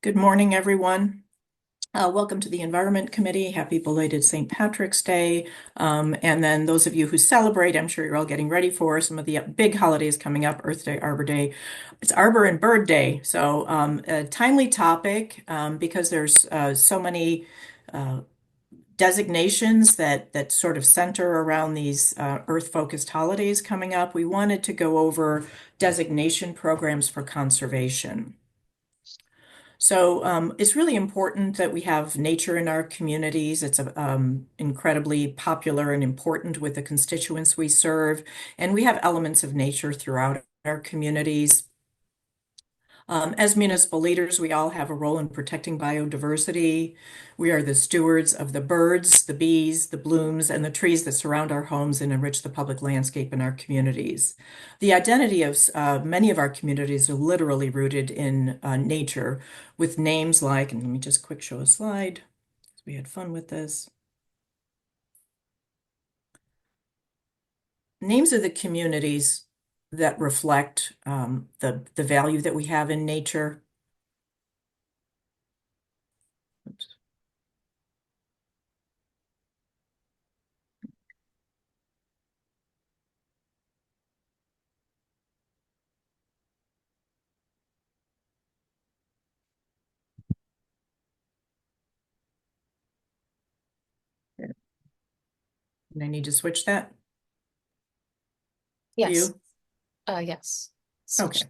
Good morning, everyone. Welcome to the Environment Committee. Happy belated St. Patrick's Day. And then those of you who celebrate, I'm sure you're all getting ready for some of the big holidays coming up, Earth Day, Arbor Day. It's Arbor and Bird Day. So a timely topic because there's so many designations that sort of center around these Earth-focused holidays coming up. We wanted to go over designation programs for conservation. So it's really important that we have nature in our communities. It's incredibly popular and important with the constituents we serve. And we have elements of nature throughout our communities. As municipal leaders, we all have a role in protecting biodiversity. We are the stewards of the birds, the bees, the blooms, and the trees that surround our homes and enrich the public landscape in our communities. The identity of many of our communities are literally rooted in nature, with names like, and let me just quick show a slide, because we had fun with this. Names of the communities that reflect the value that we have in nature. Oops. And I need to switch that for Yes. you. Yes. Okay.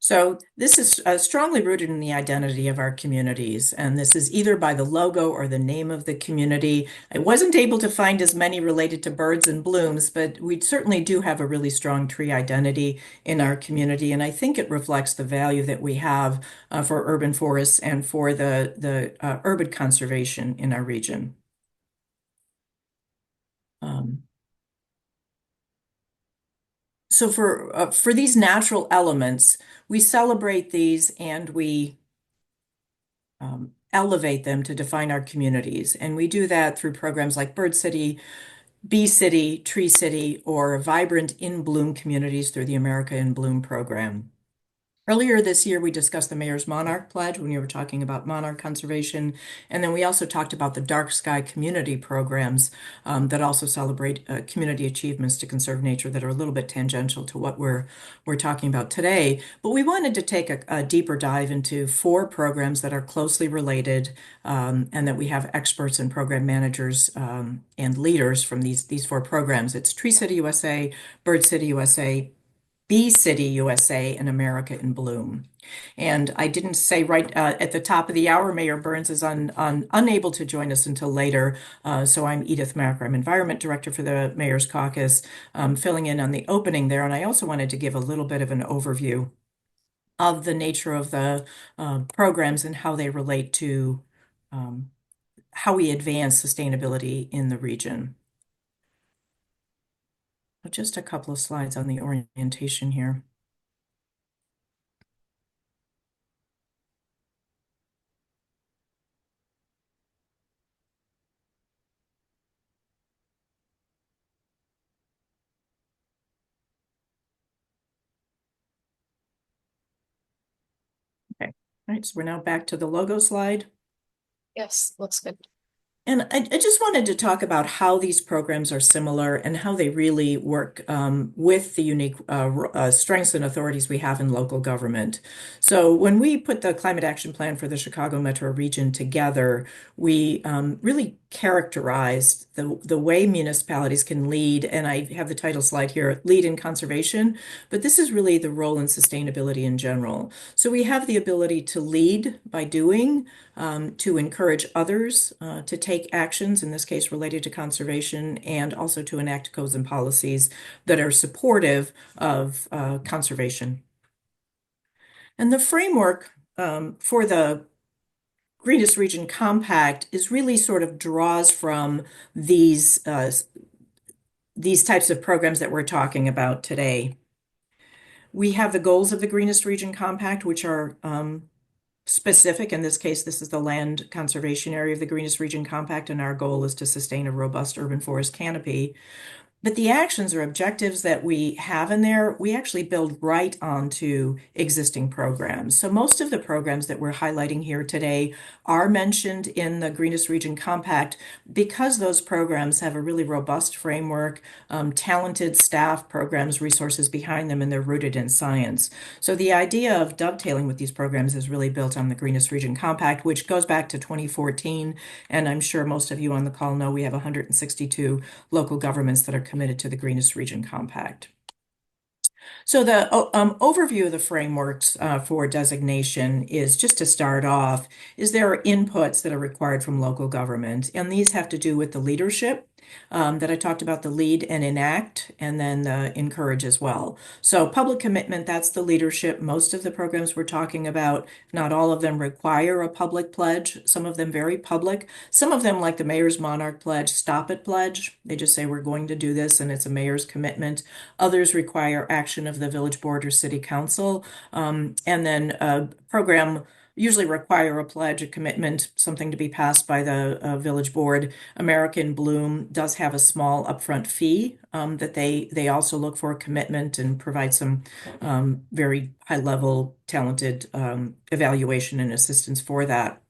So this is strongly rooted in the identity of our communities, and this is either by the logo or the name of the community. I wasn't able to find as many related to birds and blooms, but we certainly do have a really strong tree identity in our community, and I think it reflects the value that we have for urban forests and for the urban conservation in our region. Um, so for these natural elements, we celebrate these and we elevate them to define our communities. And we do that through programs like Bird City, Bee City, Tree City, or Vibrant in Bloom communities through the America in Bloom program. Earlier this year, we discussed the Mayor's Monarch Pledge when we were talking about monarch conservation. And then we also talked about the Dark Sky community programs that also celebrate community achievements to conserve nature that are a little bit tangential to what we're talking about today. But we wanted to take a deeper dive into four programs that are closely related and that we have experts and program managers and leaders from these four programs. It's Tree City USA, Bird City USA, Bee City USA, and America in Bloom. And I didn't say right at the top of the hour, Mayor Burns is unable to join us until later. So I'm Edith Macker. I'm Environment Director for the Mayor's Caucus, filling in on the opening there. And I also wanted to give a little bit of an overview of the nature of the programs and how they relate to how we advance sustainability in the region. Just a couple of slides on the orientation here. Okay. All right, so we're now back to the logo slide. Yes, looks good. And I just wanted to talk about how these programs are similar and how they really work with the unique strengths and authorities we have in local government. So when we put the Climate Action Plan for the Chicago Metro region together, we really characterized the way municipalities can lead, and I have the title slide here, lead in conservation, but this is really the role in sustainability in general. So we have the ability to lead by doing, to encourage others to take actions, in this case related to conservation, and also to enact codes and policies that are supportive of conservation. And the framework for the Greenest Region Compact is really sort of draws from these types of programs that we're talking about today. We have the goals of the Greenest Region Compact, which are specific. In this case, this is the land conservation area of the Greenest Region Compact, and our goal is to sustain a robust urban forest canopy. But the actions or objectives that we have in there, we actually build right onto existing programs. So most of the programs that we're highlighting here today are mentioned in the Greenest Region Compact because those programs have a really robust framework, talented staff, programs, resources behind them, and they're rooted in science. So the idea of dovetailing with these programs is really built on the Greenest Region Compact, which goes back to 2014. And I'm sure most of you on the call know we have 162 local governments that are committed to the Greenest Region Compact. So the overview of the frameworks for designation is just to start off, is there are inputs that are required from local government, and these have to do with the leadership that I talked about, the lead and enact, and then the encourage as well. So public commitment, that's the leadership. Most of the programs we're talking about, not all of them require a public pledge, some of them very public. Some of them, like the Mayor's Monarch Pledge, Stop It Pledge, they just say we're going to do this and it's a mayor's commitment. Others require action of the village board or city council. And then a program usually require a pledge, a commitment, something to be passed by the village board. American Bloom does have a small upfront fee that they also look for a commitment and provide some very high level, talented evaluation and assistance for that.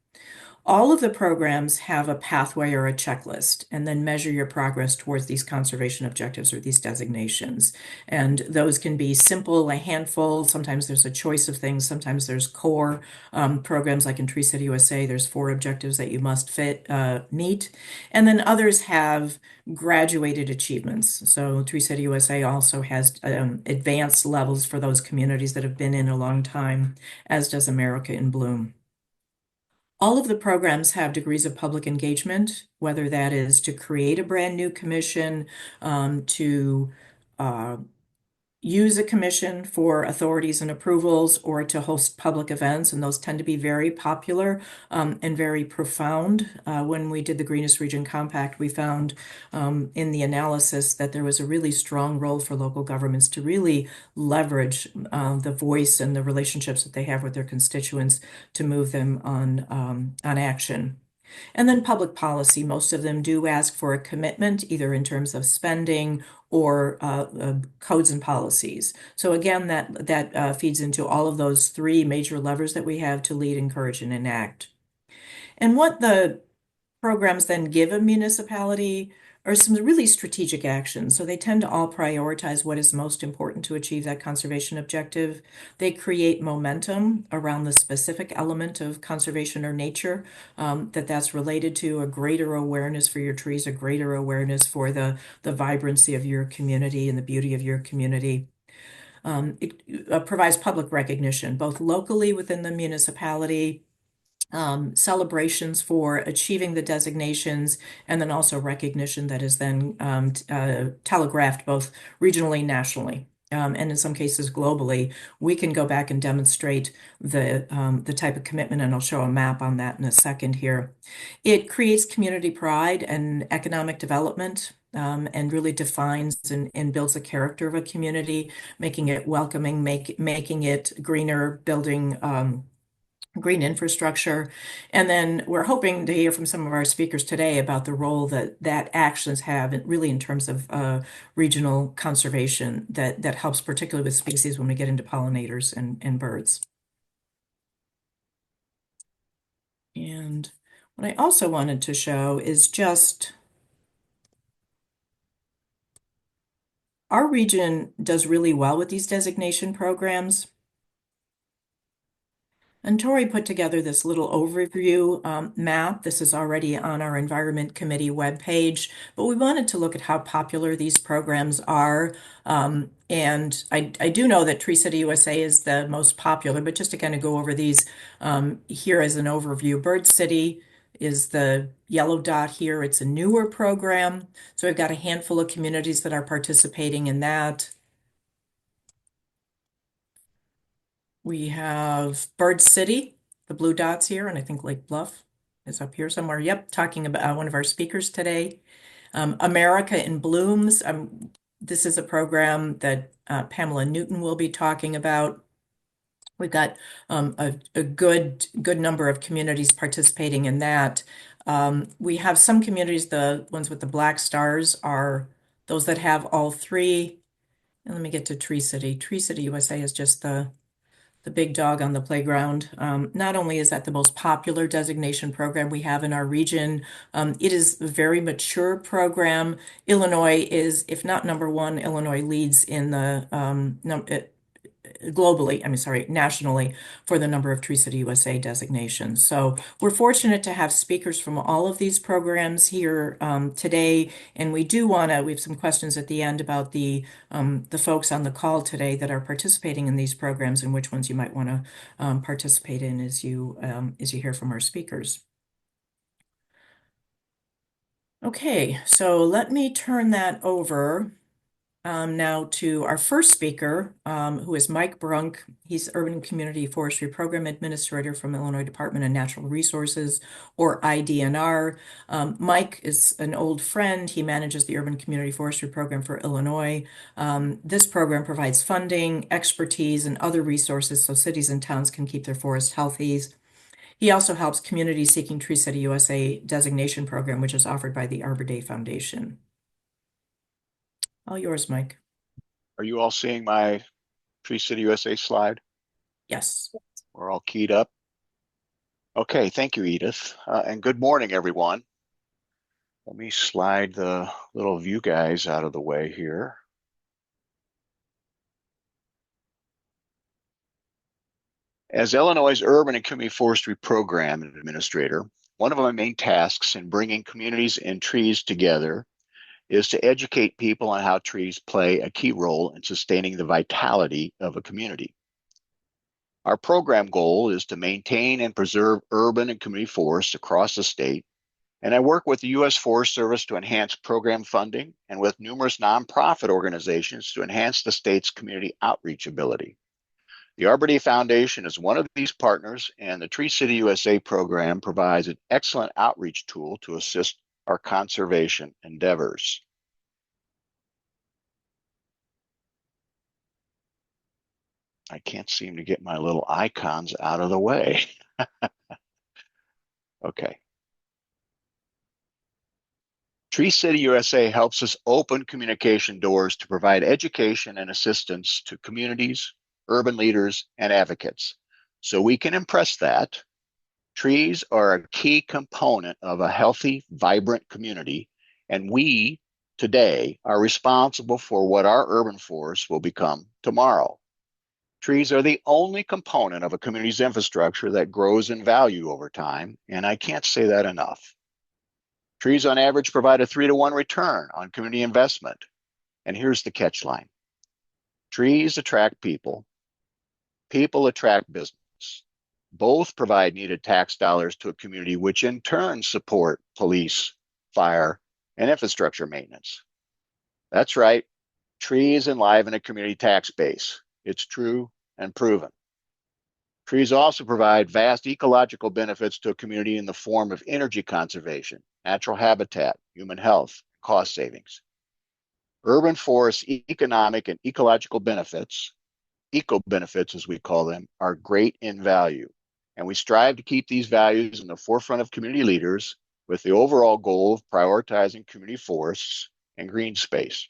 All of the programs have a pathway or a checklist, and then measure your progress towards these conservation objectives or these designations. And those can be simple, a handful. Sometimes there's a choice of things. Sometimes there's core programs like in Tree City USA, there's 4 objectives that you must meet. And then others have graduated achievements. So Tree City USA also has advanced levels for those communities that have been in a long time, as does America in Bloom. All of the programs have degrees of public engagement, whether that is to create a brand new commission, to uh, use a commission for authorities and approvals, or to host public events, and those tend to be very popular and very profound. When we did the Greenest Region Compact, we found in the analysis that there was a really strong role for local governments to really leverage the voice and the relationships that they have with their constituents to move them on action. And then public policy, most of them do ask for a commitment, either in terms of spending or codes and policies. So again, that feeds into all of those 3 major levers that we have to lead, encourage, and enact. And what the programs then give a municipality are some really strategic actions. So they tend to all prioritize what is most important to achieve that conservation objective. They create momentum around the specific element of conservation or nature that's related to a greater awareness for your trees, a greater awareness for the vibrancy of your community and the beauty of your community. It provides public recognition, both locally within the municipality, celebrations for achieving the designations, and then also recognition that is then telegraphed both regionally, nationally. And in some cases globally, we can go back and demonstrate the type of commitment, and I'll show a map on that in a second here. It creates community pride and economic development. And really defines and builds the character of a community, making it welcoming, making it greener, building green infrastructure. And then we're hoping to hear from some of our speakers today about the role that actions have really in terms of regional conservation that helps particularly with species when we get into pollinators and birds. And what I also wanted to show is just our region does really well with these designation programs. And Tori put together this little overview map. This is already on our Environment Committee webpage, but we wanted to look at how popular these programs are. And I do know that Tree City USA is the most popular, but just to kind of go over these here as an overview, Bird City is the yellow dot here. It's a newer program. So we've got a handful of communities that are participating in that. We have Bird City, the blue dots here, and I think Lake Bluff is up here somewhere. Yep, talking about one of our speakers today. America in Blooms. This is a program that Pamela Newton will be talking about. We've got a good number of communities participating in that. We have some communities, the ones with the black stars are Those that have all three, and let me get to Tree City. Tree City USA is just the big dog on the playground. Not only is that the most popular designation program we have in our region, it is a very mature program. Illinois is, if not number one, Illinois leads in the globally, I mean, sorry, nationally for the number of Tree City USA designations. So we're fortunate to have speakers from all of these programs here today. And we have some questions at the end about the folks on the call today that are participating in these programs and which ones you might want to participate in as you hear from our speakers. Okay, so let me turn that over now to our first speaker, who is Mike Brunk. He's Urban Community Forestry Program Administrator from Illinois Department of Natural Resources, or IDNR. Mike is an old friend. He manages the Urban Community Forestry Program for Illinois. This program provides funding, expertise, and other resources so cities and towns can keep their forests healthy. He also helps communities seeking Tree City USA designation program, which is offered by the Arbor Day Foundation. All yours, Mike. Are you all seeing my Tree City USA slide? Yes. We're all keyed up. Okay, thank you, Edith. And good morning, everyone. Let me slide the little view guys out of the way here. As Illinois' Urban and Community Forestry Program Administrator, one of my main tasks in bringing communities and trees together is to educate people on how trees play a key role in sustaining the vitality of a community. Our program goal is to maintain and preserve urban and community forests across the state, and I work with the U.S. Forest Service to enhance program funding and with numerous nonprofit organizations to enhance the state's community outreach ability. The Arbor Day Foundation is one of these partners, and the Tree City USA program provides an excellent outreach tool to assist our conservation endeavors. I can't seem to get my little icons out of the way. Okay. Tree City USA helps us open communication doors to provide education and assistance to communities, urban leaders, and advocates. So we can impress that trees are a key component of a healthy, vibrant community, and we today are responsible for what our urban forests will become tomorrow. Trees are the only component of a community's infrastructure that grows in value over time, and I can't say that enough. Trees on average provide a 3-to-1 return on community investment. And here's the catch line. Trees attract people. People attract business. Both provide needed tax dollars to a community, which in turn support police, fire, and infrastructure maintenance. That's right. Trees enliven a community tax base. It's true and proven. Trees also provide vast ecological benefits to a community in the form of energy conservation, natural habitat, human health, and cost savings. Urban forests' economic and ecological benefits, eco-benefits as we call them, are great in value. And we strive to keep these values in the forefront of community leaders with the overall goal of prioritizing community forests and green space.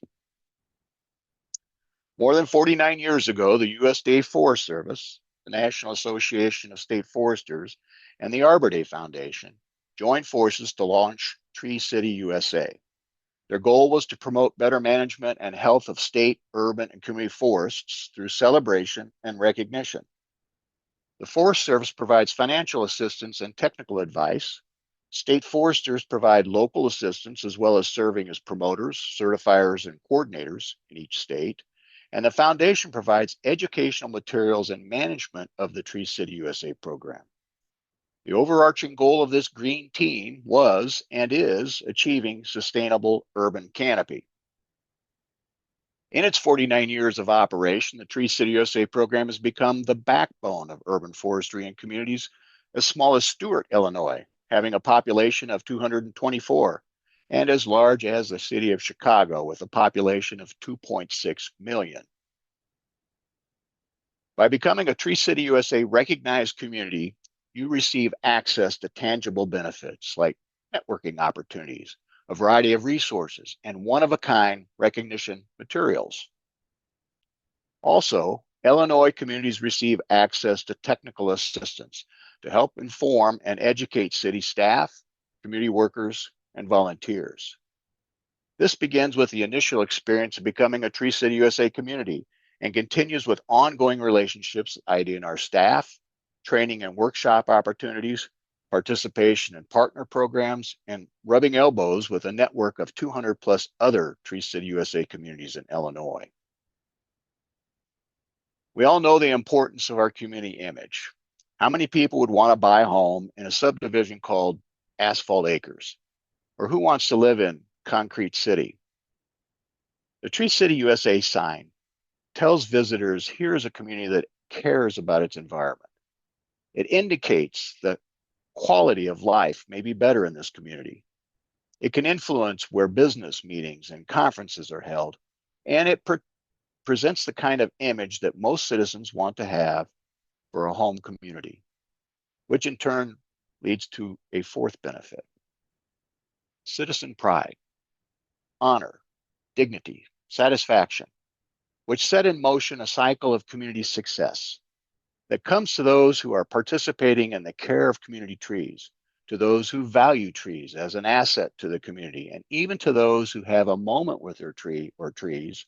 More than 49 years ago, the U.S. State Forest Service, the National Association of State Foresters, and the Arbor Day Foundation joined forces to launch Tree City USA. Their goal was to promote better management and health of state, urban, and community forests through celebration and recognition. The Forest Service provides financial assistance and technical advice. State foresters provide local assistance as well as serving as promoters, certifiers, and coordinators in each state. And the foundation provides educational materials and management of the Tree City USA program. The overarching goal of this green team was and is achieving sustainable urban canopy. In its 49 years of operation, the Tree City USA program has become the backbone of urban forestry in communities as small as Stewart, Illinois, having a population of 224, and as large as the city of Chicago with a population of 2.6 million. By becoming a Tree City USA recognized community, you receive access to tangible benefits like networking opportunities, a variety of resources, and one-of-a-kind recognition materials. Also, Illinois communities receive access to technical assistance to help inform and educate city staff, community workers, and volunteers. This begins with the initial experience of becoming a Tree City USA community and continues with ongoing relationships, ID&R staff, training and workshop opportunities, participation in partner programs, and rubbing elbows with a network of 200 plus other Tree City USA communities in Illinois. We all know the importance of our community image. How many people would want to buy a home in a subdivision called Asphalt Acres? Or who wants to live in Concrete City? The Tree City USA sign tells visitors here is a community that cares about its environment. It indicates that quality of life may be better in this community. It can influence where business meetings and conferences are held, and it presents the kind of image that most citizens want to have for a home community, which in turn leads to a fourth benefit: citizen pride, honor, dignity, satisfaction, which set in motion a cycle of community success that comes to those who are participating in the care of community trees, to those who value trees as an asset to the community, and even to those who have a moment with their tree or trees,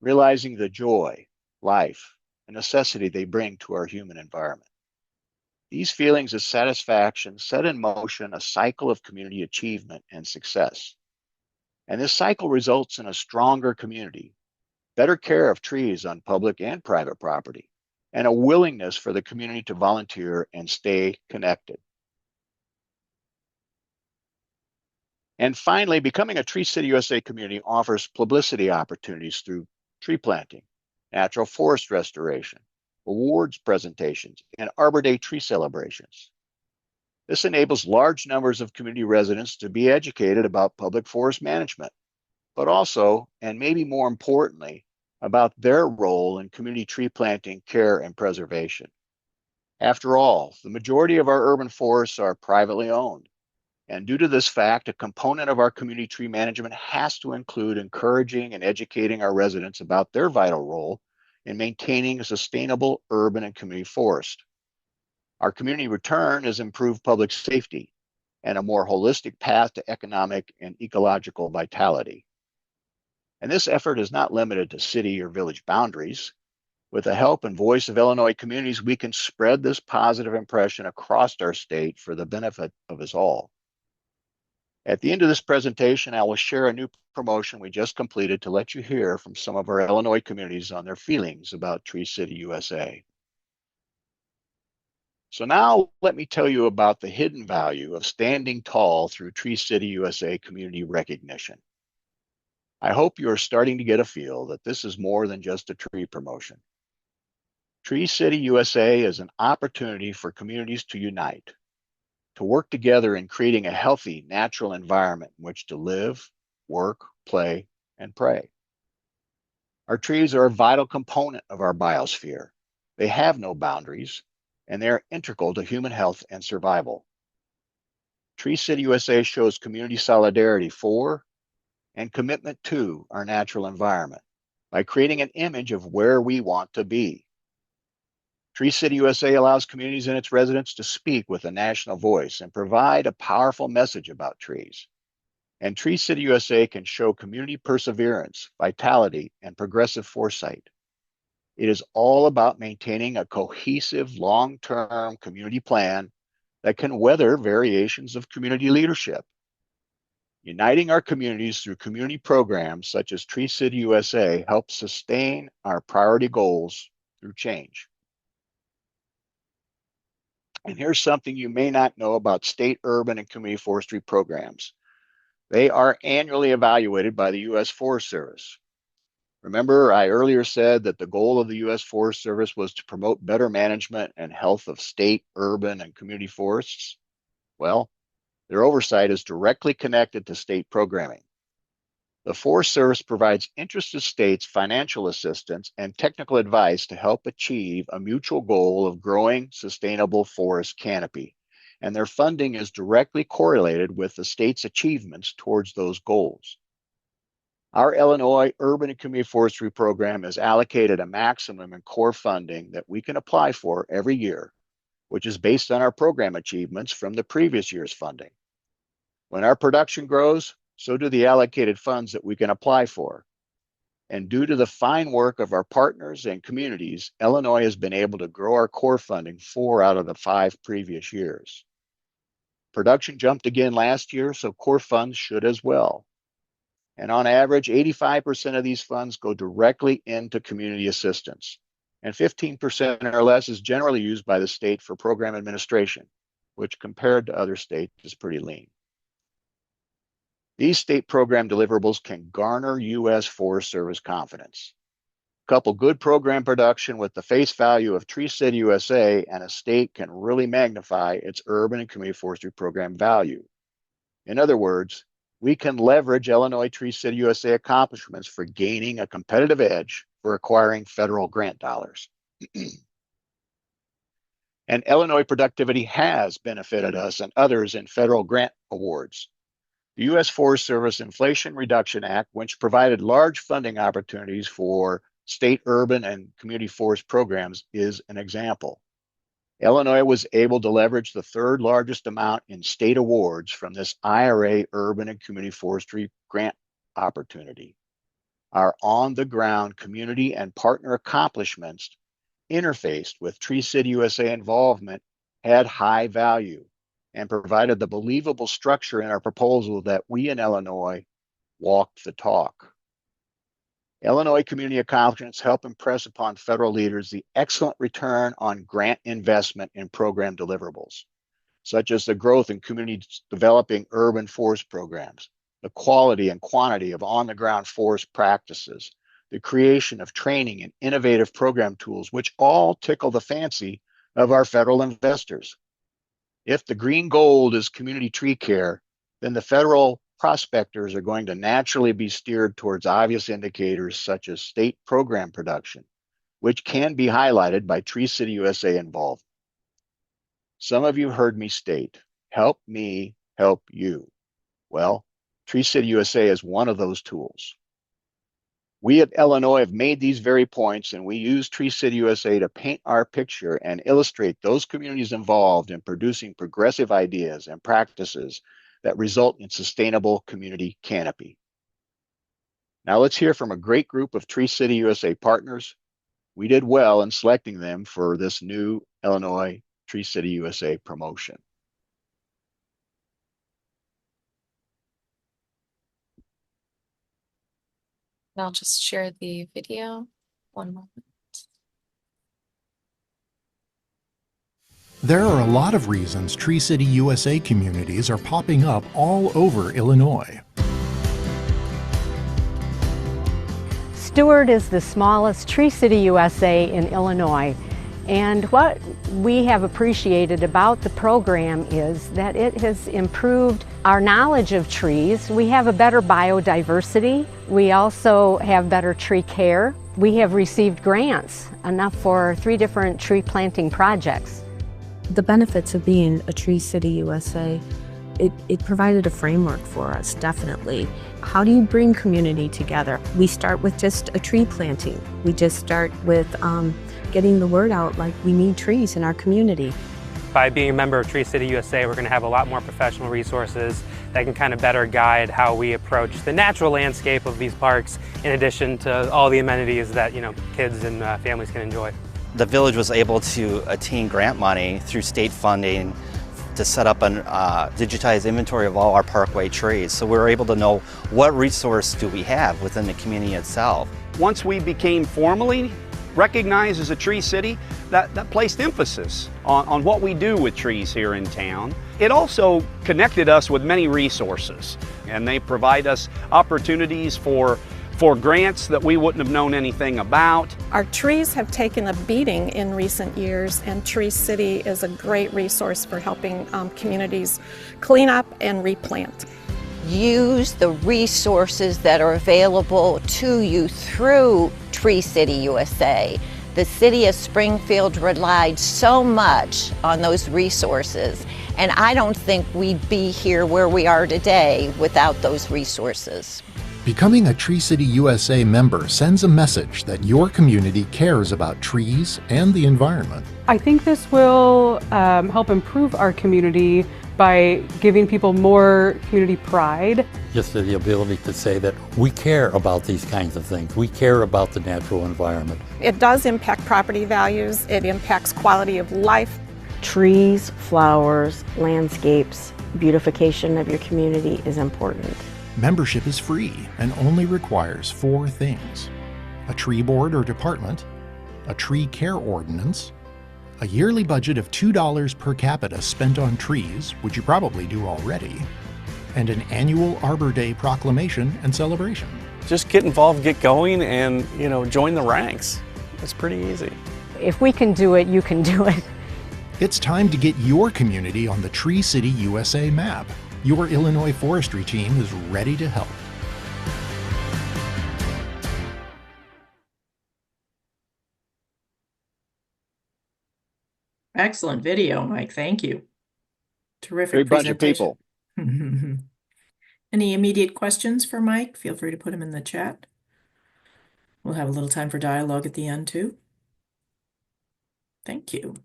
realizing the joy, life, and necessity they bring to our human environment. These feelings of satisfaction set in motion a cycle of community achievement and success. And this cycle results in a stronger community, better care of trees on public and private property, and a willingness for the community to volunteer and stay connected. And finally, becoming a Tree City USA community offers publicity opportunities through tree planting, natural forest restoration, awards presentations, and Arbor Day tree celebrations. This enables large numbers of community residents to be educated about public forest management, but also, and maybe more importantly, about their role in community tree planting, care, and preservation. After all, the majority of our urban forests are privately owned. And due to this fact, a component of our community tree management has to include encouraging and educating our residents about their vital role in maintaining a sustainable urban and community forest. Our community return is improved public safety and a more holistic path to economic and ecological vitality. And this effort is not limited to city or village boundaries. With the help and voice of Illinois communities, we can spread this positive impression across our state for the benefit of us all. At the end of this presentation, I will share a new promotion we just completed to let you hear from some of our Illinois communities on their feelings about Tree City USA. So now let me tell you about the hidden value of standing tall through Tree City USA community recognition. I hope you are starting to get a feel that this is more than just a tree promotion. Tree City USA is an opportunity for communities to unite, to work together in creating a healthy, natural environment in which to live, work, play, and pray. Our trees are a vital component of our biosphere. They have no boundaries, and they are integral to human health and survival. Tree City USA shows community solidarity for and commitment to our natural environment by creating an image of where we want to be. Tree City USA allows communities and its residents to speak with a national voice and provide a powerful message about trees. And Tree City USA can show community perseverance, vitality, and progressive foresight. It is all about maintaining a cohesive, long-term community plan that can weather variations of community leadership. Uniting our communities through community programs such as Tree City USA helps sustain our priority goals through change. And here's something you may not know about state urban and community forestry programs. They are annually evaluated by the U.S. Forest Service. Remember, I earlier said that the goal of the U.S. Forest Service was to promote better management and health of state, urban, and community forests? Well, their oversight is directly connected to state programming. The Forest Service provides interested states financial assistance and technical advice to help achieve a mutual goal of growing sustainable forest canopy. and their funding is directly correlated with the state's achievements towards those goals. Our Illinois Urban and Community Forestry Program is allocated a maximum in core funding that we can apply for every year, which is based on our program achievements from the previous year's funding. When our production grows, so do the allocated funds that we can apply for. And due to the fine work of our partners and communities, Illinois has been able to grow our core funding 4 out of the 5 previous years. Production jumped again last year, so core funds should as well. And on average, 85% of these funds go directly into community assistance, and 15% or less is generally used by the state for program administration, which compared to other states is pretty lean. These state program deliverables can garner U.S. Forest Service confidence. Couple good program production with the face value of Tree City USA, and a state can really magnify its urban and community forestry program value. In other words, we can leverage Illinois Tree City USA accomplishments for gaining a competitive edge for acquiring federal grant dollars. And Illinois productivity has benefited us and others in federal grant awards. The U.S. Forest Service Inflation Reduction Act, which provided large funding opportunities for state urban and community forest programs, is an example. Illinois was able to leverage the 3rd largest amount in state awards from this IRA urban and community forestry grant opportunity. Our on-the-ground community and partner accomplishments interfaced with Tree City USA involvement had high value and provided the believable structure in our proposal that we in Illinois walked the talk. Illinois community accomplishments help impress upon federal leaders the excellent return on grant investment in program deliverables, such as the growth in communities developing urban forest programs, the quality and quantity of on-the-ground forest practices, the creation of training and innovative program tools, which all tickle the fancy of our federal investors. If the green gold is community tree care, then the federal prospectors are going to naturally be steered towards obvious indicators such as state program production, which can be highlighted by Tree City USA involvement. Some of you heard me state, help me help you. Well, Tree City USA is one of those tools. We at Illinois have made these very points, and we use Tree City USA to paint our picture and illustrate those communities involved in producing progressive ideas and practices that result in sustainable community canopy. Now let's hear from a great group of Tree City USA partners. We did well in selecting them for this new Illinois Tree City USA promotion. I'll just share the video. One moment. There are a lot of reasons Tree City USA communities are popping up all over Illinois. Stewart is the smallest Tree City USA in Illinois, and what we have appreciated about the program is that it has improved our knowledge of trees. We have a better biodiversity. We also have better tree care. We have received grants, enough for 3 different tree planting projects. The benefits of being a Tree City USA, it provided a framework for us, definitely. How do you bring community together? We start with just a tree planting. We just start with getting the word out, like we need trees in our community. By being a member of Tree City USA, we're going to have a lot more professional resources that can kind of better guide how we approach the natural landscape of these parks, in addition to all the amenities that, you know, kids and families can enjoy. The village was able to attain grant money through state funding to set up a digitized inventory of all our parkway trees. So we were able to know what resource do we have within the community itself. Once we became formally recognized as a tree city, that placed emphasis on what we do with trees here in town. It also connected us with many resources, and they provide us opportunities for grants that we wouldn't have known anything about. Our trees have taken a beating in recent years, and Tree City is a great resource for helping communities clean up and replant. Use the resources that are available to you through Tree City USA. The city of Springfield relied so much on those resources, and I don't think we'd be here where we are today without those resources. Becoming a Tree City USA member sends a message that your community cares about trees and the environment. I think this will help improve our community by giving people more community pride. Just the ability to say that we care about these kinds of things. We care about the natural environment. It does impact property values. It impacts quality of life. Trees, flowers, landscapes, beautification of your community is important. Membership is free and only requires 4 things: a tree board or department, a tree care ordinance, a yearly budget of $2 per capita spent on trees, which you probably do already, and an annual Arbor Day proclamation and celebration. Just get involved, get going, and join the ranks. It's pretty easy. If we can do it, you can do it. It's time to get your community on the Tree City USA map. Your Illinois forestry team is ready to help. Excellent video, Mike. Thank you. Terrific Great bunch of presentation. people. Any immediate questions for Mike? Feel free to put them in the chat. We'll have a little time for dialogue at the end too. Thank you.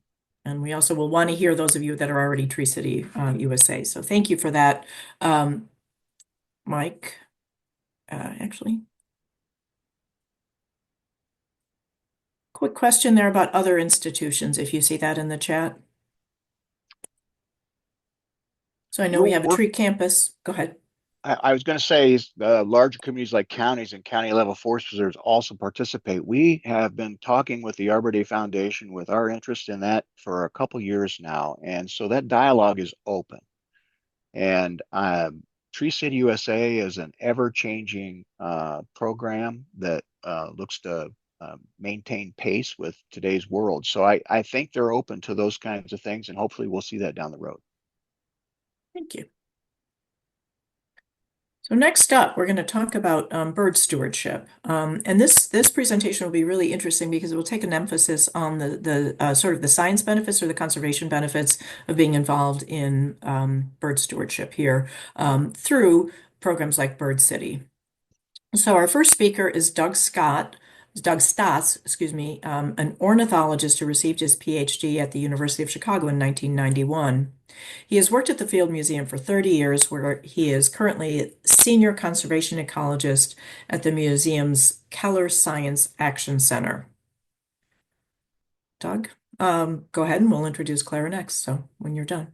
And we also will want to hear those of you that are already Tree City USA. So thank you for that, Mike. Actually, quick question there about other institutions, if you see that in the chat. So I know we have a tree campus. Go ahead. I was going to say larger communities like counties and county level forest preserves also participate. We have been talking with the Arbor Day Foundation with our interest in that for a couple years now. And so that dialogue is open. And Tree City USA is an ever-changing program that looks to maintain pace with today's world. So I think they're open to those kinds of things, and hopefully we'll see that down the road. Thank you. So next up, we're going to talk about bird stewardship. And this presentation will be really interesting because it will take an emphasis on the sort of the science benefits or the conservation benefits of being involved in bird stewardship here through programs like Bird City. So our first speaker is Doug Stotz, excuse me, an ornithologist who received his PhD at the University of Chicago in 1991. He has worked at the Field Museum for 30 years, where he is currently senior conservation ecologist at the museum's Keller Science Action Center. Doug, go ahead and we'll introduce Clara next, so when you're done.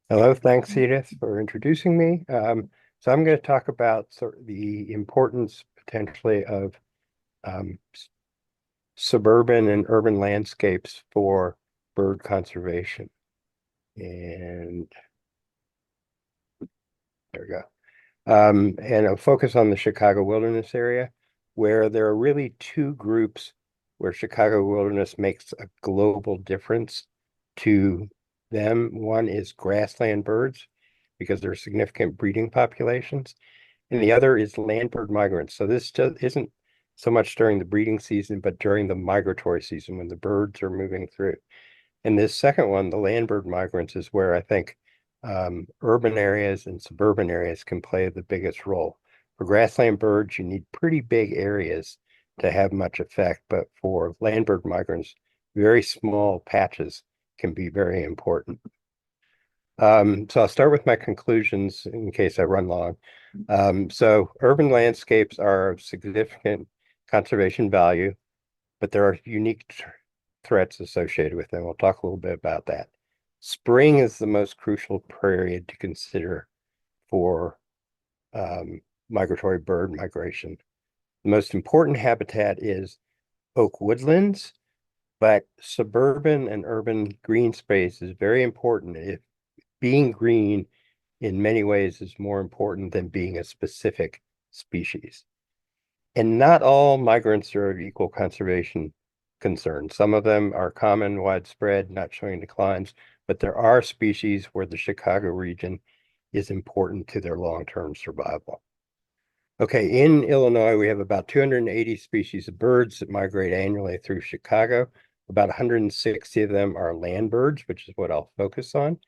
Hello, thanks Edith for introducing me. So I'm going to talk about sort of the importance potentially of suburban and urban landscapes for bird conservation. And there we go. And I'll focus on the Chicago Wilderness area, where there are really 2 groups where Chicago Wilderness makes a global difference to them. One is grassland birds, because there are significant breeding populations, and the other is land bird migrants. So this just isn't so much during the breeding season, but during the migratory season when the birds are moving through. And this second one, the land bird migrants, is where I think urban areas and suburban areas can play the biggest role. For grassland birds, you need pretty big areas to have much effect, but for land bird migrants, very small patches can be very important. So I'll start with my conclusions in case I run long. So urban landscapes are of significant conservation value, but there are unique threats associated with them. We'll talk a little bit about that. Spring is the most crucial period to consider for migratory bird migration. The most important habitat is oak woodlands, but suburban and urban green space is very important. If being green in many ways is more important than being a specific species. And not all migrants are of equal conservation concern. Some of them are common, widespread, not showing declines, but there are species where the Chicago region is important to their long-term survival. Okay, in Illinois, we have about 280 species of birds that migrate annually through Chicago. About 160 of them are land birds, which is what I'll focus on.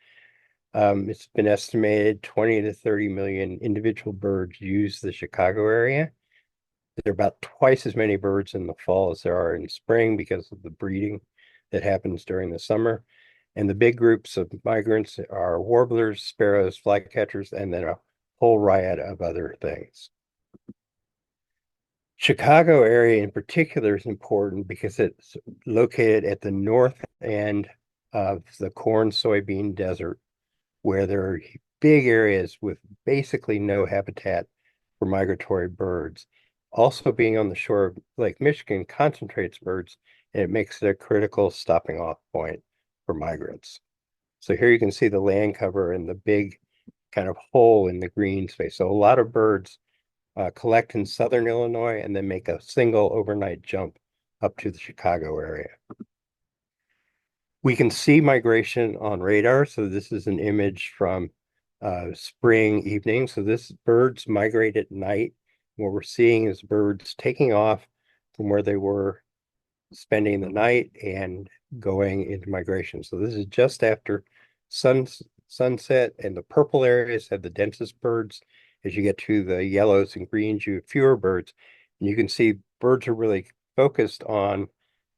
It's been estimated 20 to 30 million individual birds use the Chicago area. There are about twice as many birds in the fall as there are in spring because of the breeding that happens during the summer. And the big groups of migrants are warblers, sparrows, flycatchers, and then a whole riot of other things. Chicago area in particular is important because it's located at the north end of the corn soybean desert, where there are big areas with basically no habitat for migratory birds. Also, being on the shore of Lake Michigan concentrates birds, and it makes it a critical stopping off point for migrants. So here you can see the land cover and the big kind of hole in the green space. So a lot of birds collect in southern Illinois and then make a single overnight jump up to the Chicago area. We can see migration on radar. So this is an image from spring evening. So this birds migrate at night. What we're seeing is birds taking off from where they were spending the night and going into migration. So this is just after sunset, and the purple areas have the densest birds. As you get to the yellows and greens, you have fewer birds. And you can see birds are really focused on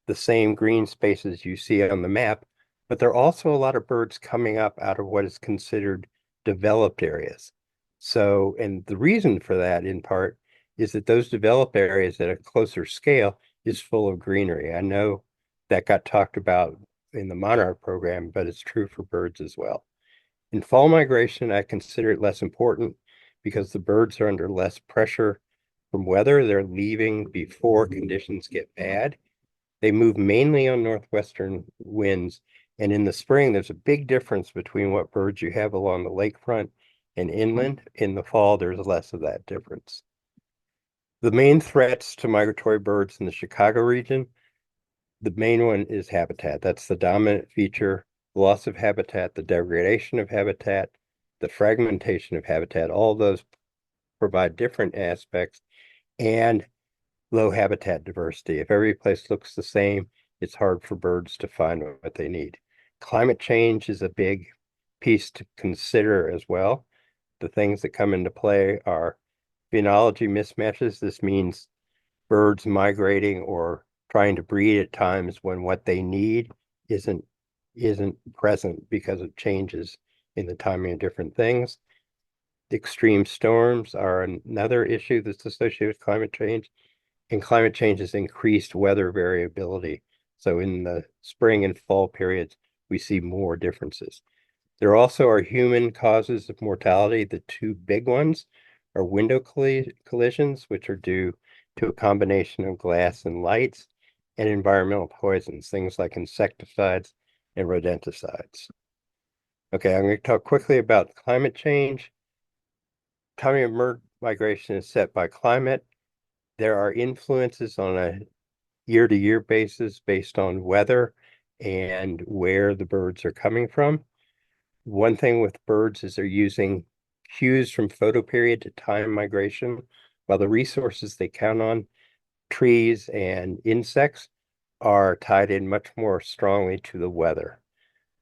the same green spaces you see on the map, but there are also a lot of birds coming up out of what is considered developed areas. So, and the reason for that in part is that those developed areas at a closer scale is full of greenery. I know that got talked about in the monarch program, but it's true for birds as well. In fall migration, I consider it less important because the birds are under less pressure from weather. They're leaving before conditions get bad. They move mainly on northwestern winds. And in the spring, there's a big difference between what birds you have along the lakefront and inland. In the fall, there's less of that difference. The main threats to migratory birds in the Chicago region, the main one is habitat. That's the dominant feature. The loss of habitat, the degradation of habitat, the fragmentation of habitat, all those provide different aspects, and low habitat diversity. If every place looks the same, it's hard for birds to find what they need. Climate change is a big piece to consider as well. The things that come into play are phenology mismatches. This means birds migrating or trying to breed at times when what they need isn't present because of changes in the timing of different things. Extreme storms are another issue that's associated with climate change, and climate change has increased weather variability. So in the spring and fall periods, we see more differences. There also are human causes of mortality. The two big ones are window collisions, which are due to a combination of glass and lights, and environmental poisons, things like insecticides and rodenticides. Okay, I'm going to talk quickly about climate change. Timing of bird migration is set by climate. There are influences on a year-to-year basis based on weather and where the birds are coming from. One thing with birds is they're using cues from photoperiod to time migration, while the resources they count on, trees and insects, are tied in much more strongly to the weather.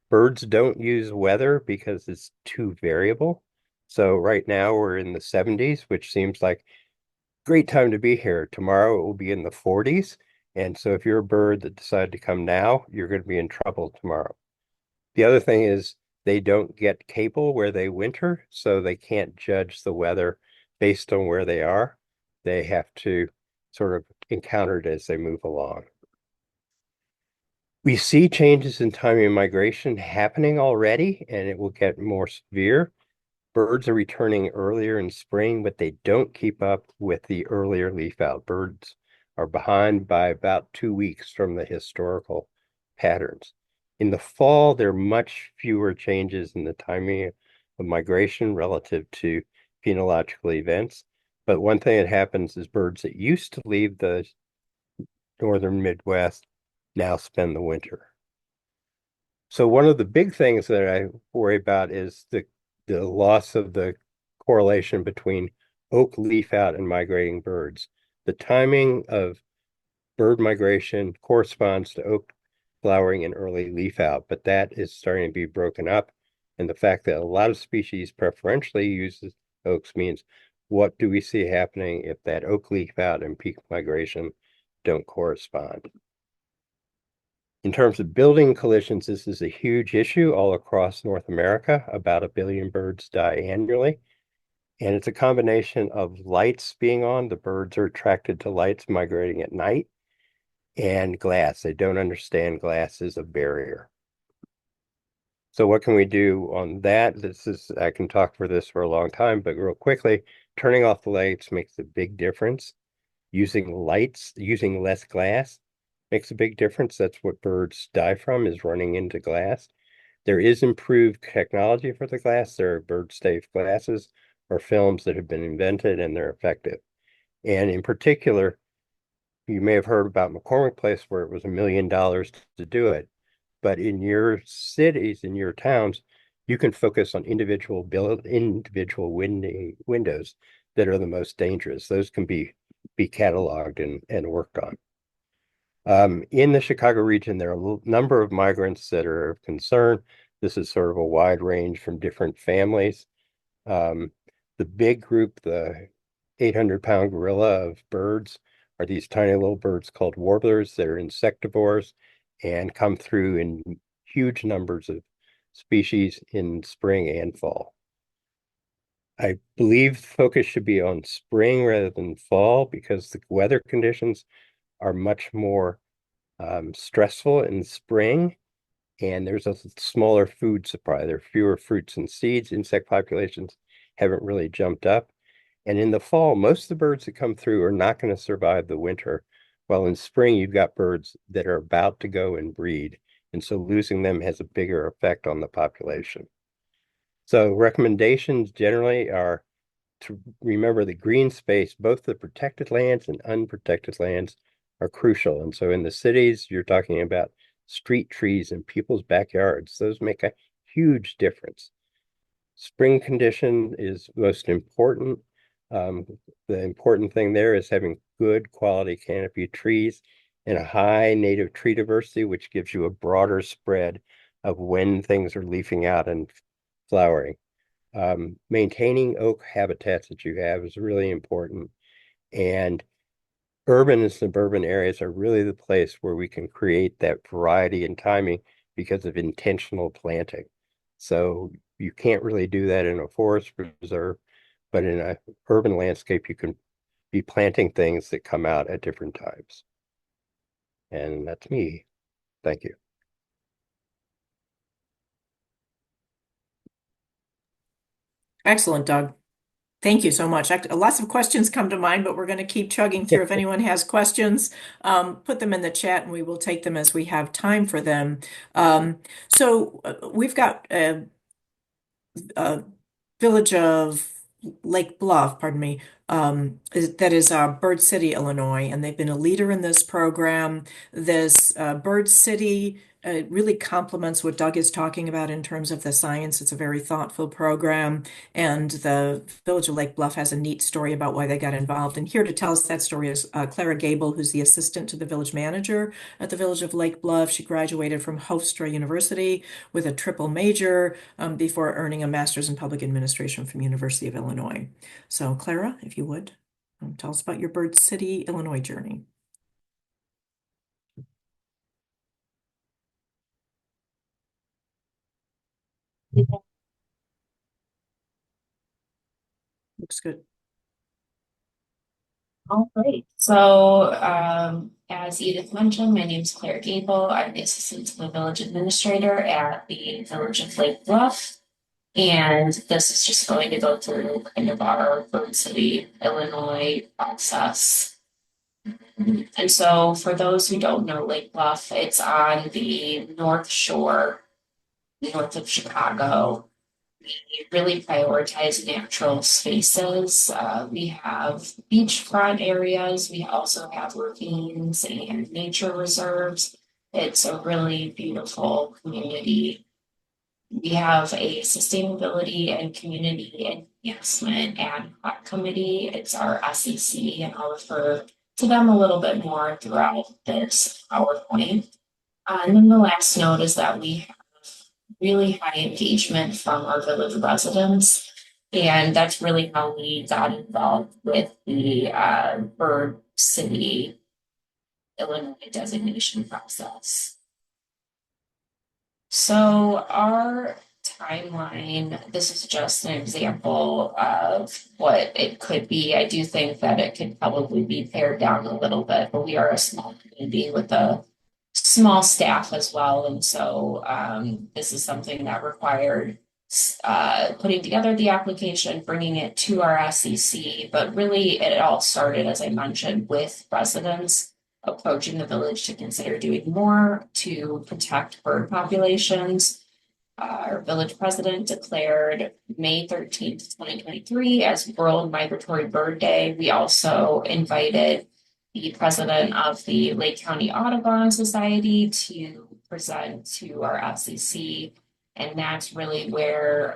Birds don't use weather because it's too variable. So right now we're in the 70s, which seems like a great time to be here. Tomorrow it will be in the 40s. And so if you're a bird that decided to come now, you're going to be in trouble tomorrow. The other thing is they don't get cable where they winter, so they can't judge the weather based on where they are. They have to sort of encounter it as they move along. We see changes in timing of migration happening already, and it will get more severe. Birds are returning earlier in spring, but they don't keep up with the earlier leaf out. Birds are behind by about 2 weeks from the historical patterns. In the fall, there are much fewer changes in the timing of migration relative to phenological events. But one thing that happens is birds that used to leave the northern Midwest now spend the winter. So one of the big things that I worry about is the the loss of the correlation between oak leaf out and migrating birds. The timing of bird migration corresponds to oak flowering and early leaf out, but that is starting to be broken up. And the fact that a lot of species preferentially uses oaks means what do we see happening if that oak leaf out and peak migration don't correspond? In terms of building collisions, this is a huge issue all across North America. About 1 billion birds die annually. And it's a combination of lights being on. The birds are attracted to lights migrating at night, and glass. They don't understand glass is a barrier. So what can we do on that? I can talk for this for a long time, but real quickly, turning off the lights makes a big difference. Using lights, using less glass makes a big difference. That's what birds die from, is running into glass. There is improved technology for the glass. There are bird-safe glasses or films that have been invented, and they're effective. And in particular, you may have heard about McCormick Place, where it was $1 million to do it. But in your cities, in your towns, you can focus on individual windows that are the most dangerous. Those can be cataloged and worked on. In the Chicago region, there are a number of migrants that are of concern. This is sort of a wide range from different families. The big group, the 800-pound gorilla of birds, are these tiny little birds called warblers that are insectivores and come through in huge numbers of species in spring and fall. I believe focus should be on spring rather than fall because the weather conditions are much more stressful in spring, and there's a smaller food supply. There are fewer fruits and seeds. Insect populations haven't really jumped up. And in the fall, most of the birds that come through are not going to survive the winter. While in spring, you've got birds that are about to go and breed. And so losing them has a bigger effect on the population. So recommendations generally are to remember the green space, both the protected lands and unprotected lands are crucial. And so in the cities, you're talking about street trees in people's backyards. Those make a huge difference. Spring condition is most important. The important thing there is having good quality canopy trees and a high native tree diversity, which gives you a broader spread of when things are leafing out and flowering. Maintaining oak habitats that you have is really important. And urban and suburban areas are really the place where we can create that variety and timing because of intentional planting. So you can't really do that in a forest preserve, but in an urban landscape, you can be planting things that come out at different times. And that's me. Thank you. Excellent, Doug. Thank you so much. Lots of questions come to mind, but we're going to keep chugging through. If anyone has questions, put them in the chat and we will take them as we have time for them. We've got a village of Lake Bluff, pardon me, that is Bird City, Illinois, and they've been a leader in this program. This Bird City really complements what Doug is talking about in terms of the science. It's a very thoughtful program, and the village of Lake Bluff has a neat story about why they got involved. And here to tell us that story is Clara Gable, who's the assistant to the village manager at the village of Lake Bluff. She graduated from Hofstra University with a triple major before earning a master's in public administration from University of Illinois. So Clara, if you would, tell us about your Bird City, Illinois journey. Looks good. All right. So, as Edith mentioned, my name is Claire Gable. I'm the assistant to the village administrator at the village of Lake Bluff. And this is just going to go through kind of our Bird City, Illinois process. And so, for those who don't know Lake Bluff, it's on the North Shore, north of Chicago. We really prioritize natural spaces. We have beachfront areas. We also have ravines and nature reserves. It's a really beautiful community. We have a sustainability and community enhancement ad hoc committee. It's our SEC, and I'll refer to them a little bit more throughout this PowerPoint. And then the last note is that we have really high engagement from our village residents. And that's really how we got involved with the Bird City, Illinois designation process. So our timeline, this is just an example of what it could be. I do think that it could probably be pared down a little bit, but we are a small community with a small staff as well. And so this is something that required putting together the application, bringing it to our SEC, but really it all started, as I mentioned, with residents approaching the village to consider doing more to protect bird populations. Our village president declared May 13th, 2023 as World Migratory Bird Day. We also invited the president of the Lake County Audubon Society to present to our FCC. And that's really where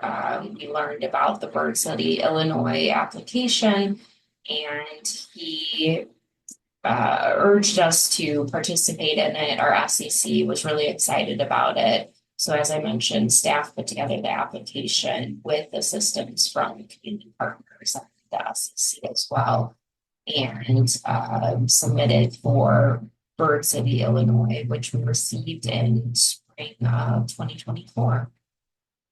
we learned about the Bird City, Illinois application. And he urged us to participate in it. Our FCC was really excited about it. So as I mentioned, staff put together the application with assistance from community partners at the FCC as well, and submitted for Bird City, Illinois, which we received in spring of 2024.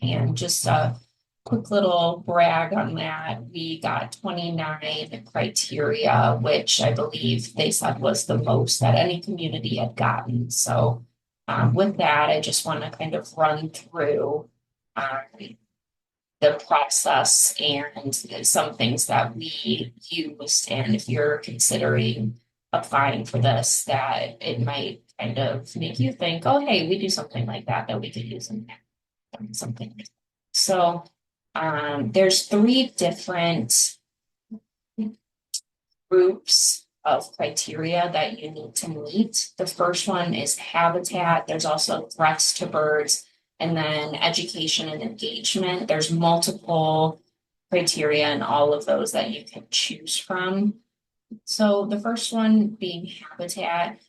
And just a quick little brag on that, we got 29 criteria, which I believe they said was the most that any community had gotten. So with that, I just want to kind of run through the process and some things that we used. And if you're considering applying for this, that it might kind of make you think, oh, hey, we do something like that we could use in something like that. So there's 3 different groups of criteria that you need to meet. The first one is habitat. There's also threats to birds, and then education and engagement. There's multiple criteria in all of those that you can choose from. So the first one being habitat.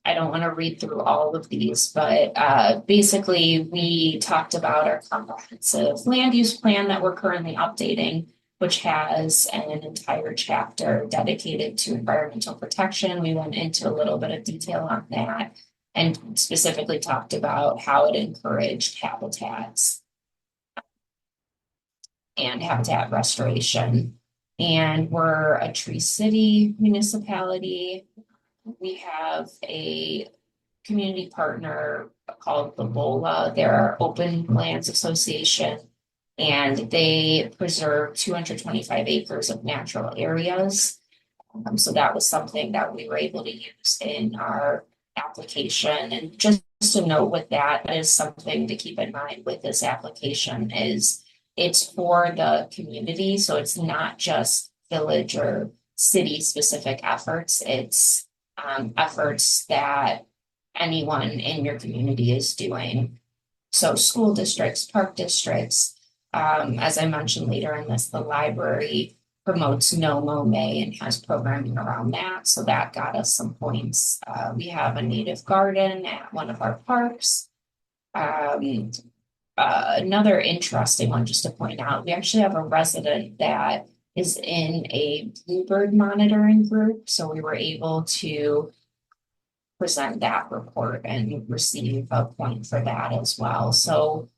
I don't want to read through all of these, but basically we talked about our comprehensive land use plan that we're currently updating, which has an entire chapter dedicated to environmental protection. We went into a little bit of detail on that and specifically talked about how it encouraged habitats and habitat restoration. And we're a Tree City municipality. We have a community partner called the BOLA. They're our Open Lands Association, and they preserve 225 acres of natural areas. So that was something that we were able to use in our application. And just to note with that is something to keep in mind with this application is it's for the community. So it's not just village or city specific efforts. It's efforts that anyone in your community is doing. So school districts, park districts, as I mentioned later in this, the library promotes No Mow May and has programming around that. So that got us some points. We have a native garden at one of our parks. Another interesting one just to point out, we actually have a resident that is in a bluebird monitoring group. So we were able to present that report and receive a point for that as well. So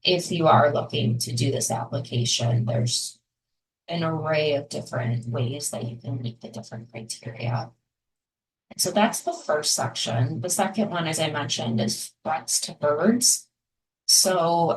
if you are looking to do this application, there's an array of different ways that you can meet the different criteria. And so that's the first section. The second one, as I mentioned, is threats to birds. So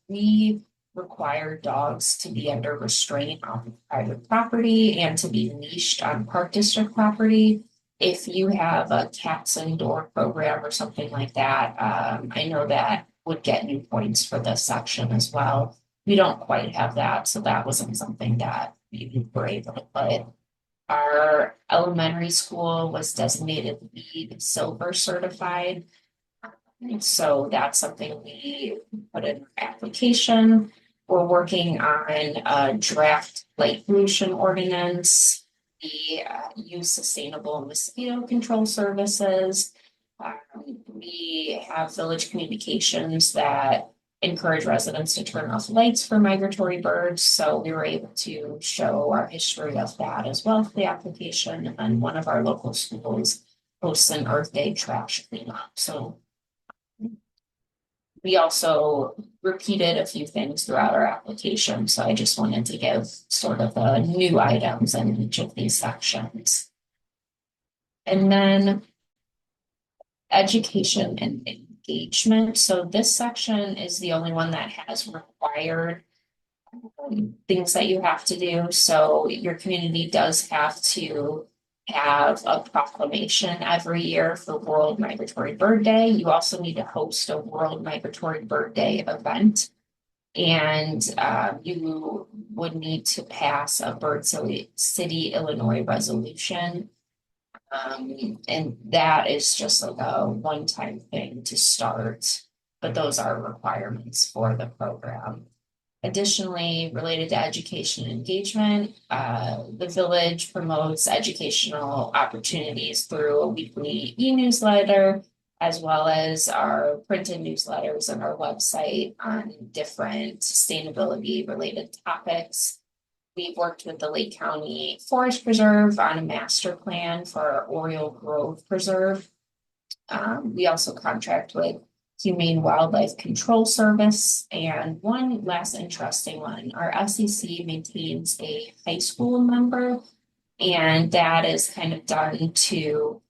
we require dogs to be under restraint on private property and to be leashed on park district property. If you have a cats indoor program or something like that, I know that would get you points for this section as well. We don't quite have that, so that wasn't something that we were able to put. Our elementary school was designated LEED Silver certified. And so that's something we put in our application. We're working on a draft light pollution ordinance. We use sustainable mosquito control services. We have village communications that encourage residents to turn off lights for migratory birds. So we were able to show our history of that as well for the application. And one of our local schools hosts an Earth Day trash cleanup. So we also repeated a few things throughout our application. So I just wanted to give sort of the new items in each of these sections. And then education and engagement. So this section is the only one that has required things that you have to do. So your community does have to have a proclamation every year for World Migratory Bird Day. You also need to host a World Migratory Bird Day event. And you would need to pass a Bird City, Illinois resolution. And that is just like a one-time thing to start, but those are requirements for the program. Additionally, related to education and engagement, the village promotes educational opportunities through a weekly e-newsletter, as well as our printed newsletters and our website on different sustainability related topics. We've worked with the Lake County Forest Preserve on a master plan for our Oriole Grove Preserve. We also contract with Humane Wildlife Control Service. And one last interesting one, our SEC maintains a high school member, and that is kind of done to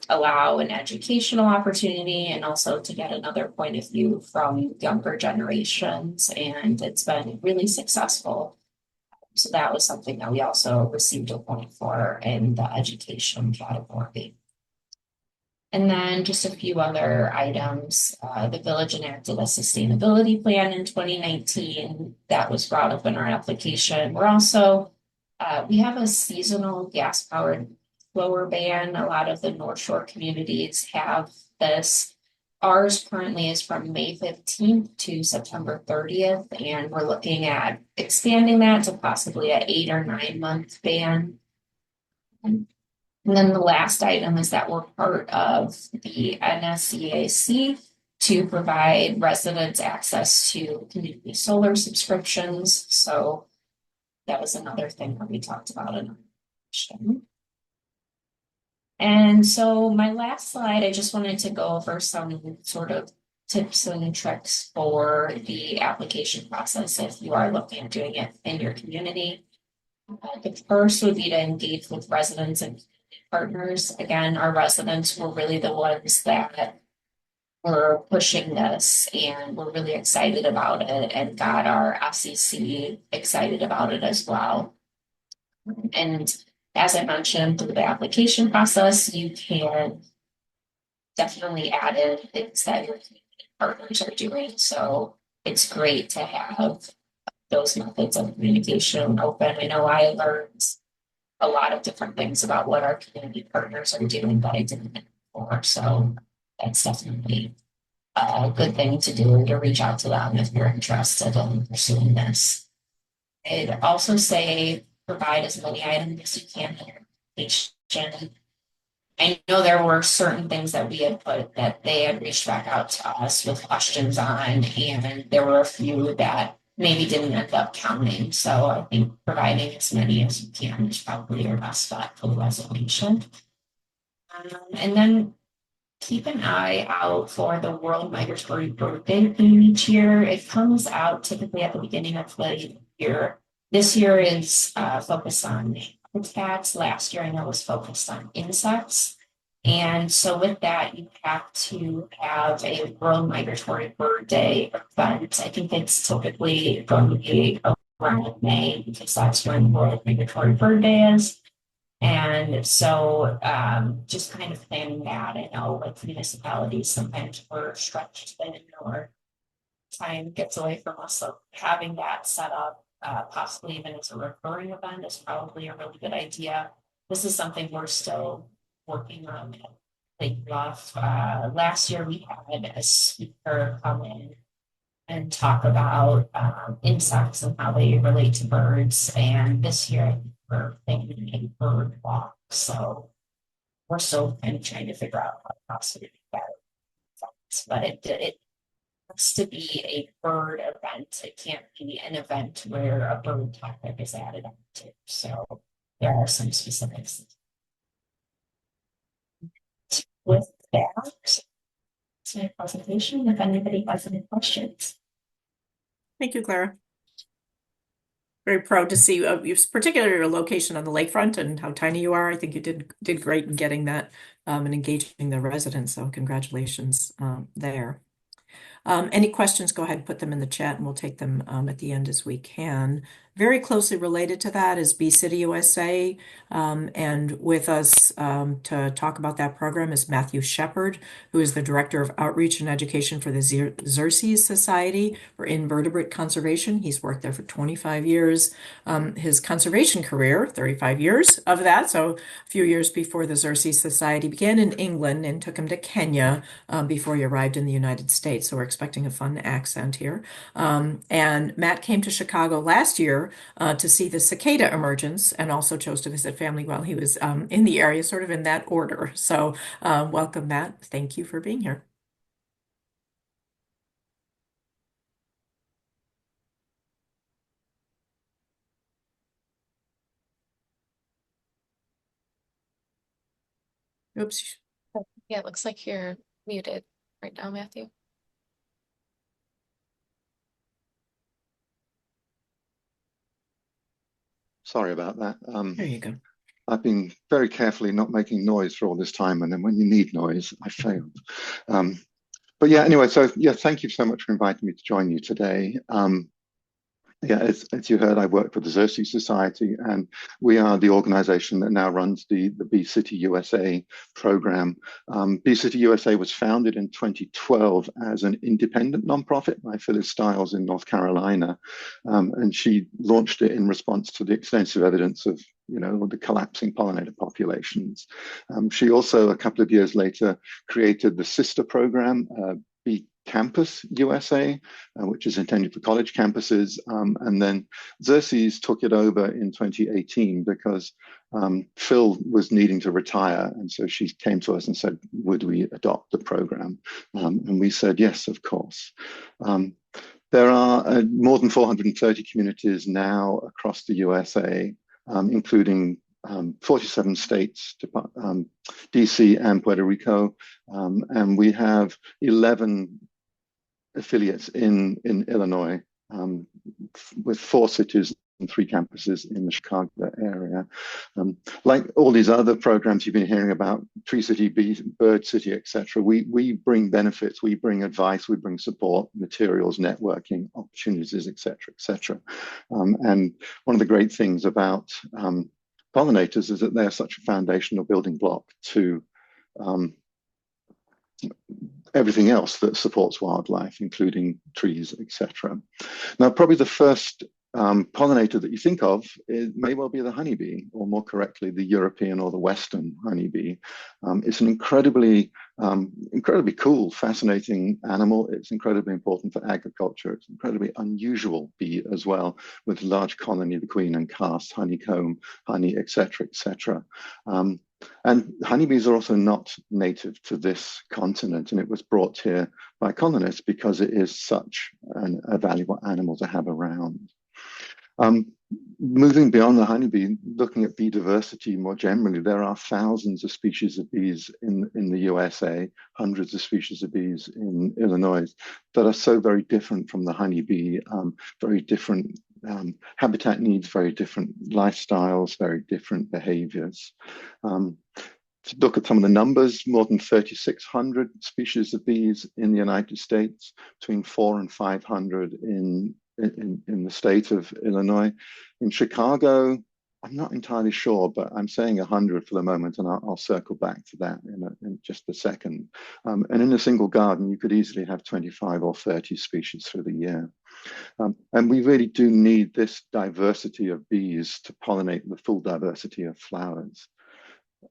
allow an educational opportunity and also to get another point of view from younger generations. And it's been really successful. So that was something that we also received a point for in the education category. And then just a few other items. The village enacted a sustainability plan in 2019 that was brought up in our application. We're also, we have a seasonal gas powered blower ban. A lot of the North Shore communities have this. Ours currently is from May 15th to September 30th, and we're looking at expanding that to possibly an 8 or 9 month ban. And then the last item is that we're part of the NSCAC to provide residents access to community solar subscriptions. So that was another thing that we talked about in our discussion. And so my last slide, I just wanted to go over some sort of tips and tricks for the application process if you are looking at doing it in your community. The first would be to engage with residents and partners. Again, our residents were really the ones that were pushing this, and we're really excited about it and got our FCC excited about it as well. And as I mentioned, through the application process, you can definitely add in things that your community partners are doing. So it's great to have those methods of communication open. I know I learned a lot of different things about what our community partners are doing that I didn't know before. So that's definitely a good thing to do, to reach out to them if you're interested in pursuing this. I'd also say provide as many items as you can in your application. I know there were certain things that we had put that they had reached back out to us with questions on, and there were a few that maybe didn't end up counting. So I think providing as many as you can is probably your best bet for the resolution. And then keep an eye out for the World Migratory Bird Day theme each year. It comes out typically at the beginning of the year. This year is focused on habitats. Last year I know was focused on insects. And so with that, you have to have a World Migratory Bird Day event. I think it's typically going to be around May because that's when World Migratory Bird Day is. And so just kind of planning that. I know with municipalities, sometimes we're stretched thin or time gets away from us. So having that set up, possibly even as a recurring event, is probably a really good idea. This is something we're still working on Lake Bluff. Last year we had a speaker come in and talk about insects and how they relate to birds. And this year we're thinking a bird walk. So we're still kind of trying to figure out how to possibly do that. But it has to be a bird event. It can't be an event where a bird topic is added on to. So there are some specifics. With that, that's my presentation. If anybody has any questions. Thank you, Clara. Very proud to see particularly your location on the lakefront and how tiny you are. I think you did great in getting that and engaging the residents. So congratulations there. Any questions, go ahead and put them in the chat and we'll take them at the end as we can. Very closely related to that is Bee City USA. And with us to talk about that program is Matthew Shepard, who is the Director of Outreach and Education for the Xerces Society for Invertebrate Conservation. He's worked there for 25 years. His conservation career, 35 years of that, so a few years before the Xerces Society, began in England and took him to Kenya before he arrived in the United States. So we're expecting a fun accent here. And Matt came to Chicago last year to see the cicada emergence and also chose to visit family while he was in the area, sort of in that order. So welcome, Matt. Thank you for being here. Oops. Yeah, it looks like you're muted right now, Matthew. Sorry about that. There you go. I've been very carefully not making noise for all this time, and then when you need noise, I failed. But yeah, anyway, so yeah, thank you so much for inviting me to join you today. Yeah, as you heard, I work for the Xerces Society, and we are the organization that now runs the Bee City USA program. Bee City USA was founded in 2012 as an independent nonprofit by Phyllis Stiles in North Carolina, and she launched it in response to the extensive evidence of the collapsing pollinator populations. She also, a couple of years later, created the sister program, Bee Campus USA, which is intended for college campuses. And then Xerces took it over in 2018 because Phil was needing to retire. And so she came to us and said, would we adopt the program? And we said, yes, of course. There are more than 430 communities now across the USA, including 47 states, DC and Puerto Rico, and we have 11 affiliates in Illinois, with 4 cities and 3 campuses in the Chicago area. Like all these other programs you've been hearing about, Tree City, Bird City, etc., we bring benefits, we bring advice, we bring support, materials, networking, opportunities, etc., etc. And one of the great things about pollinators is that they're such a foundational building block to everything else that supports wildlife, including trees, etc. Now, probably the first pollinator that you think of may well be the honeybee, or more correctly, the European or the Western honeybee. It's an incredibly cool, fascinating animal. It's incredibly important for agriculture. It's an incredibly unusual bee as well, with large colony, the queen and cast, honeycomb, honey, etc., etc. And honeybees are also not native to this continent, and it was brought here by colonists because it is such a valuable animal to have around. Moving beyond the honeybee, looking at bee diversity more generally, there are thousands of species of bees in the USA, hundreds of species of bees in Illinois that are so very different from the honeybee, very different habitat needs, very different lifestyles, very different behaviors. To look at some of the numbers, more than 3,600 species of bees in the United States, between 400 and 500 in the state of Illinois. In Chicago, I'm not entirely sure, but I'm saying 100 for the moment, and I'll circle back to that in just a second. And in a single garden, you could easily have 25 or 30 species through the year. And we really do need this diversity of bees to pollinate the full diversity of flowers.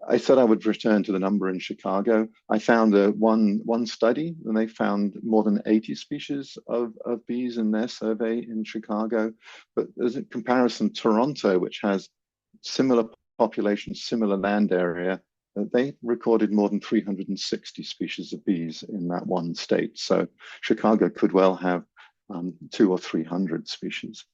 I said I would return to the number in Chicago. I found one study, and they found more than 80 species of bees in their survey in Chicago. But as a comparison, Toronto, which has similar population, similar land area, they recorded more than 360 species of bees in that one state. So Chicago could well have 200 or 300 species.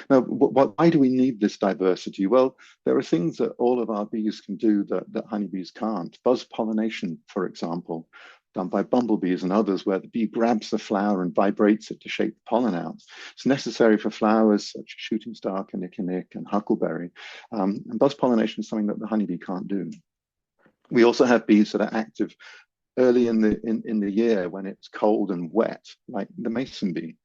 Now, why do we need this diversity? Well, there are things that all of our bees can do that honeybees can't. Buzz pollination, for example, done by bumblebees and others, where the bee grabs the flower and vibrates it to shake the pollen out. It's necessary for flowers such as shooting star, kinnikinnick, and huckleberry. And buzz pollination is something that the honeybee can't do. We also have bees that are active early in the year when it's cold and wet, like the mason bee.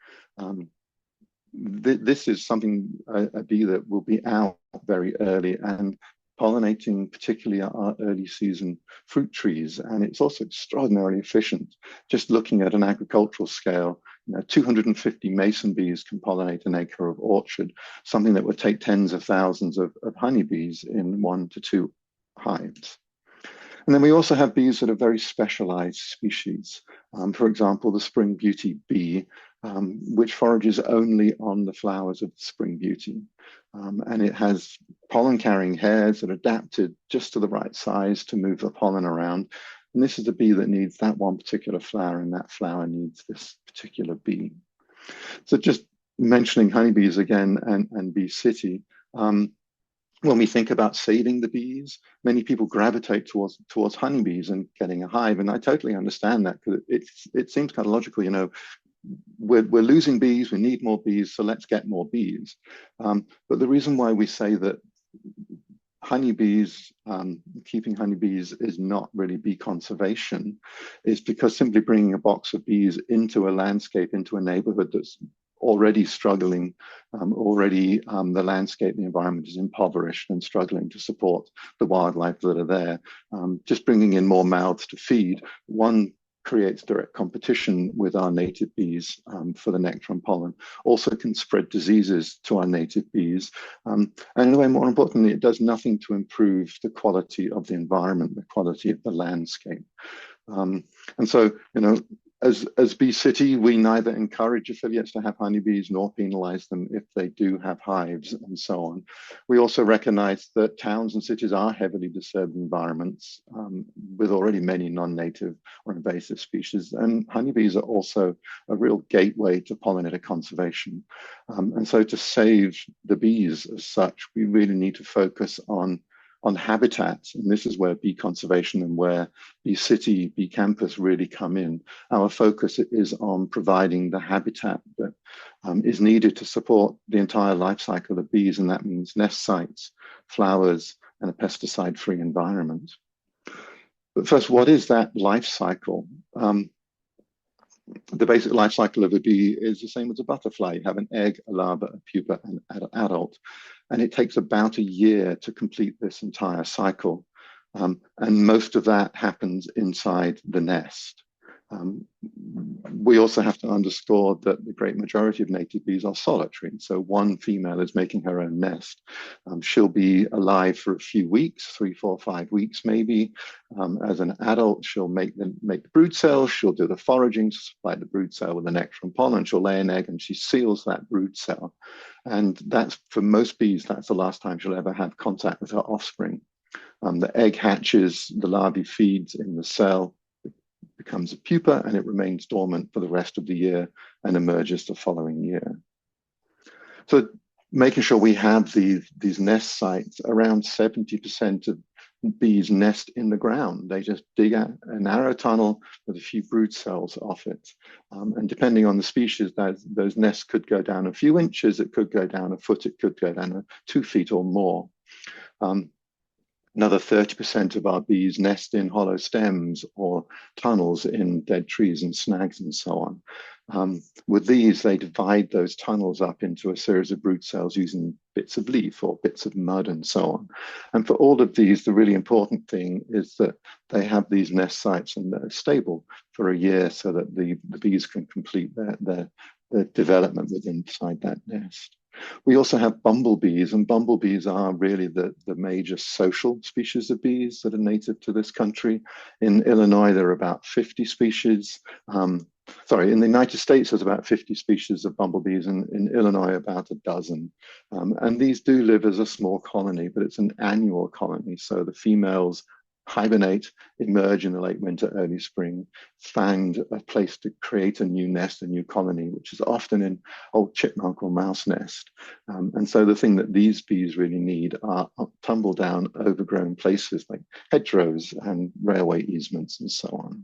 This is something, a bee that will be out very early and pollinating particularly our early season fruit trees. And it's also extraordinarily efficient. Just looking at an agricultural scale, 250 mason bees can pollinate an acre of orchard, something that would take tens of thousands of honeybees in 1 to 2 hives. And then we also have bees that are very specialized species. For example, the spring beauty bee, which forages only on the flowers of the spring beauty. And it has pollen-carrying hairs that are adapted just to the right size to move the pollen around. And this is the bee that needs that one particular flower, and that flower needs this particular bee. So just mentioning honeybees again and Bee City, when we think about saving the bees, many people gravitate towards honeybees and getting a hive. And I totally understand that, because it seems kind of logical, we're losing bees, we need more bees, so let's get more bees. But the reason why we say that honeybees, keeping honeybees is not really bee conservation is because simply bringing a box of bees into a landscape, into a neighborhood that's already struggling, the landscape, the environment is impoverished and struggling to support the wildlife that are there. Just bringing in more mouths to feed, one, creates direct competition with our native bees for the nectar and pollen, also can spread diseases to our native bees. And in a way, more importantly, it does nothing to improve the quality of the environment, the quality of the landscape. And so, as Bee City, we neither encourage affiliates to have honeybees nor penalize them if they do have hives and so on. We also recognize that towns and cities are heavily disturbed environments with already many non-native or invasive species, and honeybees are also a real gateway to pollinator conservation. And so to save the bees as such, we really need to focus on habitats, and this is where bee conservation and where Bee City, Bee Campus really come in. Our focus is on providing the habitat that is needed to support the entire life cycle of bees, and that means nest sites, flowers, and a pesticide-free environment. But first, what is that life cycle? The basic life cycle of a bee is the same as a butterfly. You have an egg, a larva, a pupa, and an adult. And it takes about a year to complete this entire cycle. And most of that happens inside the nest. We also have to underscore that the great majority of native bees are solitary. So one female is making her own nest. She'll be alive for a few weeks, 3, 4, 5 weeks maybe. As an adult, she'll make the brood cells, she'll do the foraging to supply the brood cell with the nectar and pollen, she'll lay an egg and she seals that brood cell. And that's, for most bees, that's the last time she'll ever have contact with her offspring. The egg hatches, the larvae feeds in the cell, becomes a pupa, and it remains dormant for the rest of the year and emerges the following year. So making sure we have these nest sites, around 70% of bees nest in the ground. They just dig a narrow tunnel with a few brood cells off it. And depending on the species, those nests could go down a few inches, it could go down a foot, it could go down 2 feet or more. Another 30% of our bees nest in hollow stems or tunnels in dead trees and snags and so on. With these, they divide those tunnels up into a series of brood cells using bits of leaf or bits of mud and so on. And for all of these, the really important thing is that they have these nest sites and they're stable for a year so that the bees can complete their development within inside that nest. We also have bumblebees, and bumblebees are really the major social species of bees that are native to this country. In Illinois, there are about 50 species. Sorry, in the United States, there's about 50 species of bumblebees, and in Illinois, about a dozen. And these do live as a small colony, but it's an annual colony. So the females hibernate, emerge in the late winter, early spring, find a place to create a new nest, a new colony, which is often in old chipmunk or mouse nest. And so the thing that these bees really need are tumble down, overgrown places like hedgerows and railway easements and so on.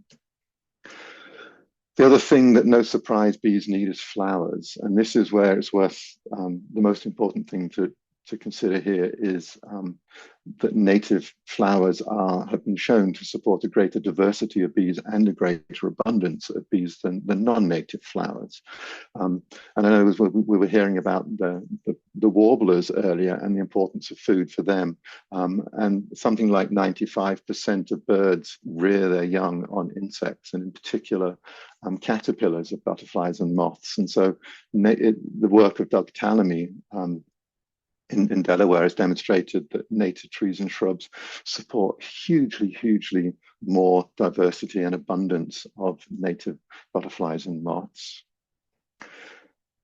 The other thing that, no surprise, bees need is flowers. And this is where it's worth, the most important thing to consider here is that native flowers have been shown to support a greater diversity of bees and a greater abundance of bees than non-native flowers. And I know we were hearing about the warblers earlier and the importance of food for them. And something like 95% of birds rear their young on insects, and in particular, caterpillars of butterflies and moths. And so the work of Doug Tallamy in Delaware has demonstrated that native trees and shrubs support hugely more diversity and abundance of native butterflies and moths.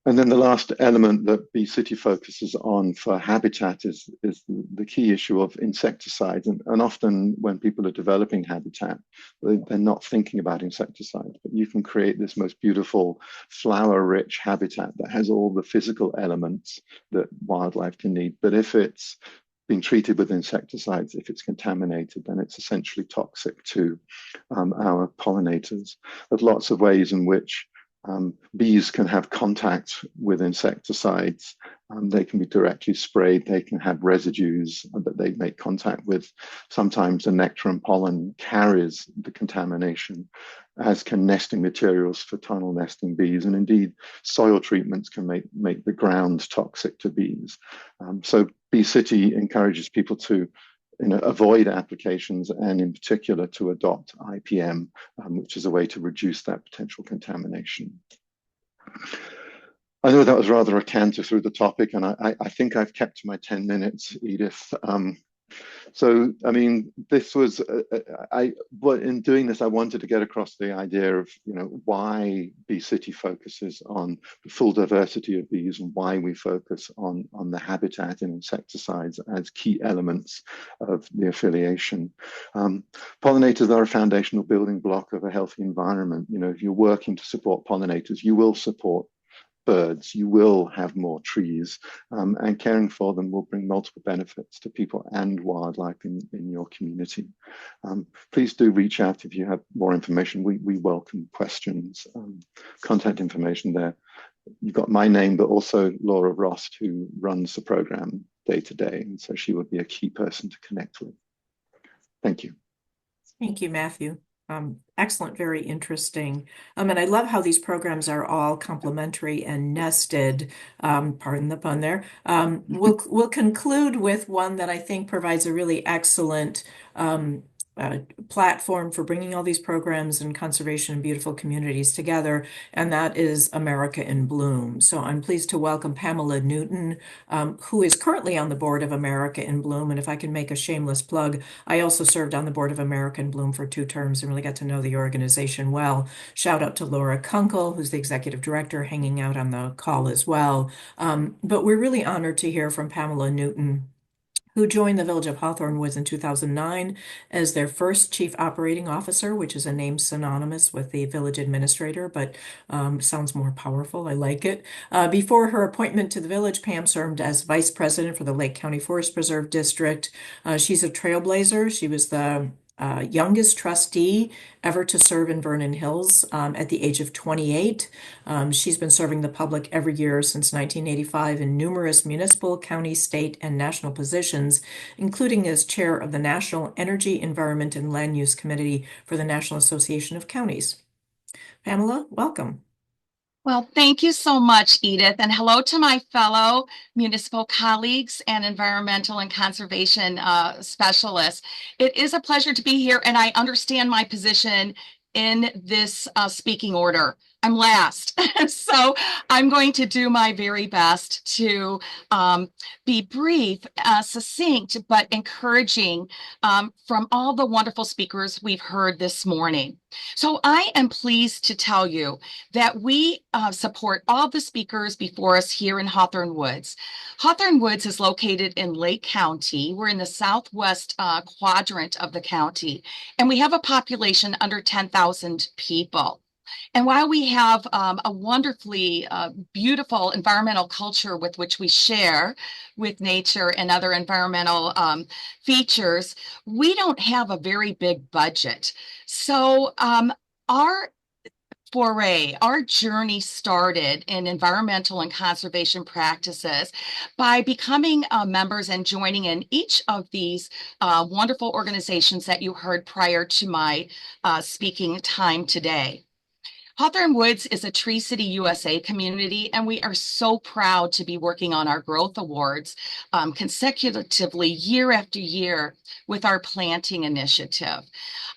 And then the last element that Bee City focuses on for habitat is the key issue of insecticides. And often when people are developing habitat, they're not thinking about insecticides, but you can create this most beautiful flower-rich habitat that has all the physical elements that wildlife can need. But if it's been treated with insecticides, if it's contaminated, then it's essentially toxic to our pollinators. There's lots of ways in which bees can have contact with insecticides. They can be directly sprayed. They can have residues that they make contact with. Sometimes the nectar and pollen carries the contamination, as can nesting materials for tunnel nesting bees. And indeed, soil treatments can make the ground toxic to bees. So Bee City encourages people to avoid applications, and in particular to adopt IPM, which is a way to reduce that potential contamination. I know that was rather a canter through the topic, and I think I've kept to my 10 minutes, Edith. So, I mean, this was, in doing this, I wanted to get across the idea of, why Bee City focuses on the full diversity of bees and why we focus on the habitat and insecticides as key elements of the affiliation. Pollinators are a foundational building block of a healthy environment. If you're working to support pollinators, you will support birds, you will have more trees, and caring for them will bring multiple benefits to people and wildlife in your community. Please do reach out if you have more information. We welcome questions, contact information there. You've got my name, but also Laura Rost, who runs the program day to day, and so she would be a key person to connect with. Thank you. Thank you, Matthew. Excellent, very interesting. And I love how these programs are all complementary and nested, pardon the pun there. We'll conclude with one that I think provides a really excellent platform for bringing all these programs and conservation and beautiful communities together, and that is America in Bloom. So I'm pleased to welcome Pamela Newton, who is currently on the board of America in Bloom. And if I can make a shameless plug, I also served on the board of America in Bloom for 2 terms and really got to know the organization well. Shout out to Laura Kunkel, who's the executive director, hanging out on the call as well. But we're really honored to hear from Pamela Newton, who joined the Village of Hawthorne Woods in 2009 as their first chief operating officer, which is a name synonymous with the village administrator, but sounds more powerful. I like it. Before her appointment to the village, Pam served as vice president for the Lake County Forest Preserve District. She's a trailblazer. She was the youngest trustee ever to serve in Vernon Hills at the age of 28. She's been serving the public every year since 1985 in numerous municipal, county, state, and national positions, including as chair of the National Energy, Environment, and Land Use Committee for the National Association of Counties. Pamela, welcome. Well, thank you so much, Edith, and hello to my fellow municipal colleagues and environmental and conservation specialists. It is a pleasure to be here, and I understand my position in this speaking order. I'm last. So I'm going to do my very best to be brief, succinct, but encouraging from all the wonderful speakers we've heard this morning. So I am pleased to tell you that we support all the speakers before us here in Hawthorne Woods. Hawthorne Woods is located in Lake County. We're in the southwest quadrant of the county, and we have a population under 10,000 people. And while we have a wonderfully beautiful environmental culture with which we share with nature and other environmental features, we don't have a very big budget. So our our journey started in environmental and conservation practices by becoming members and joining in each of these wonderful organizations that you heard prior to my speaking time today. Hawthorne Woods is a Tree City USA community, and we are so proud to be working on our growth awards consecutively year after year with our planting initiative.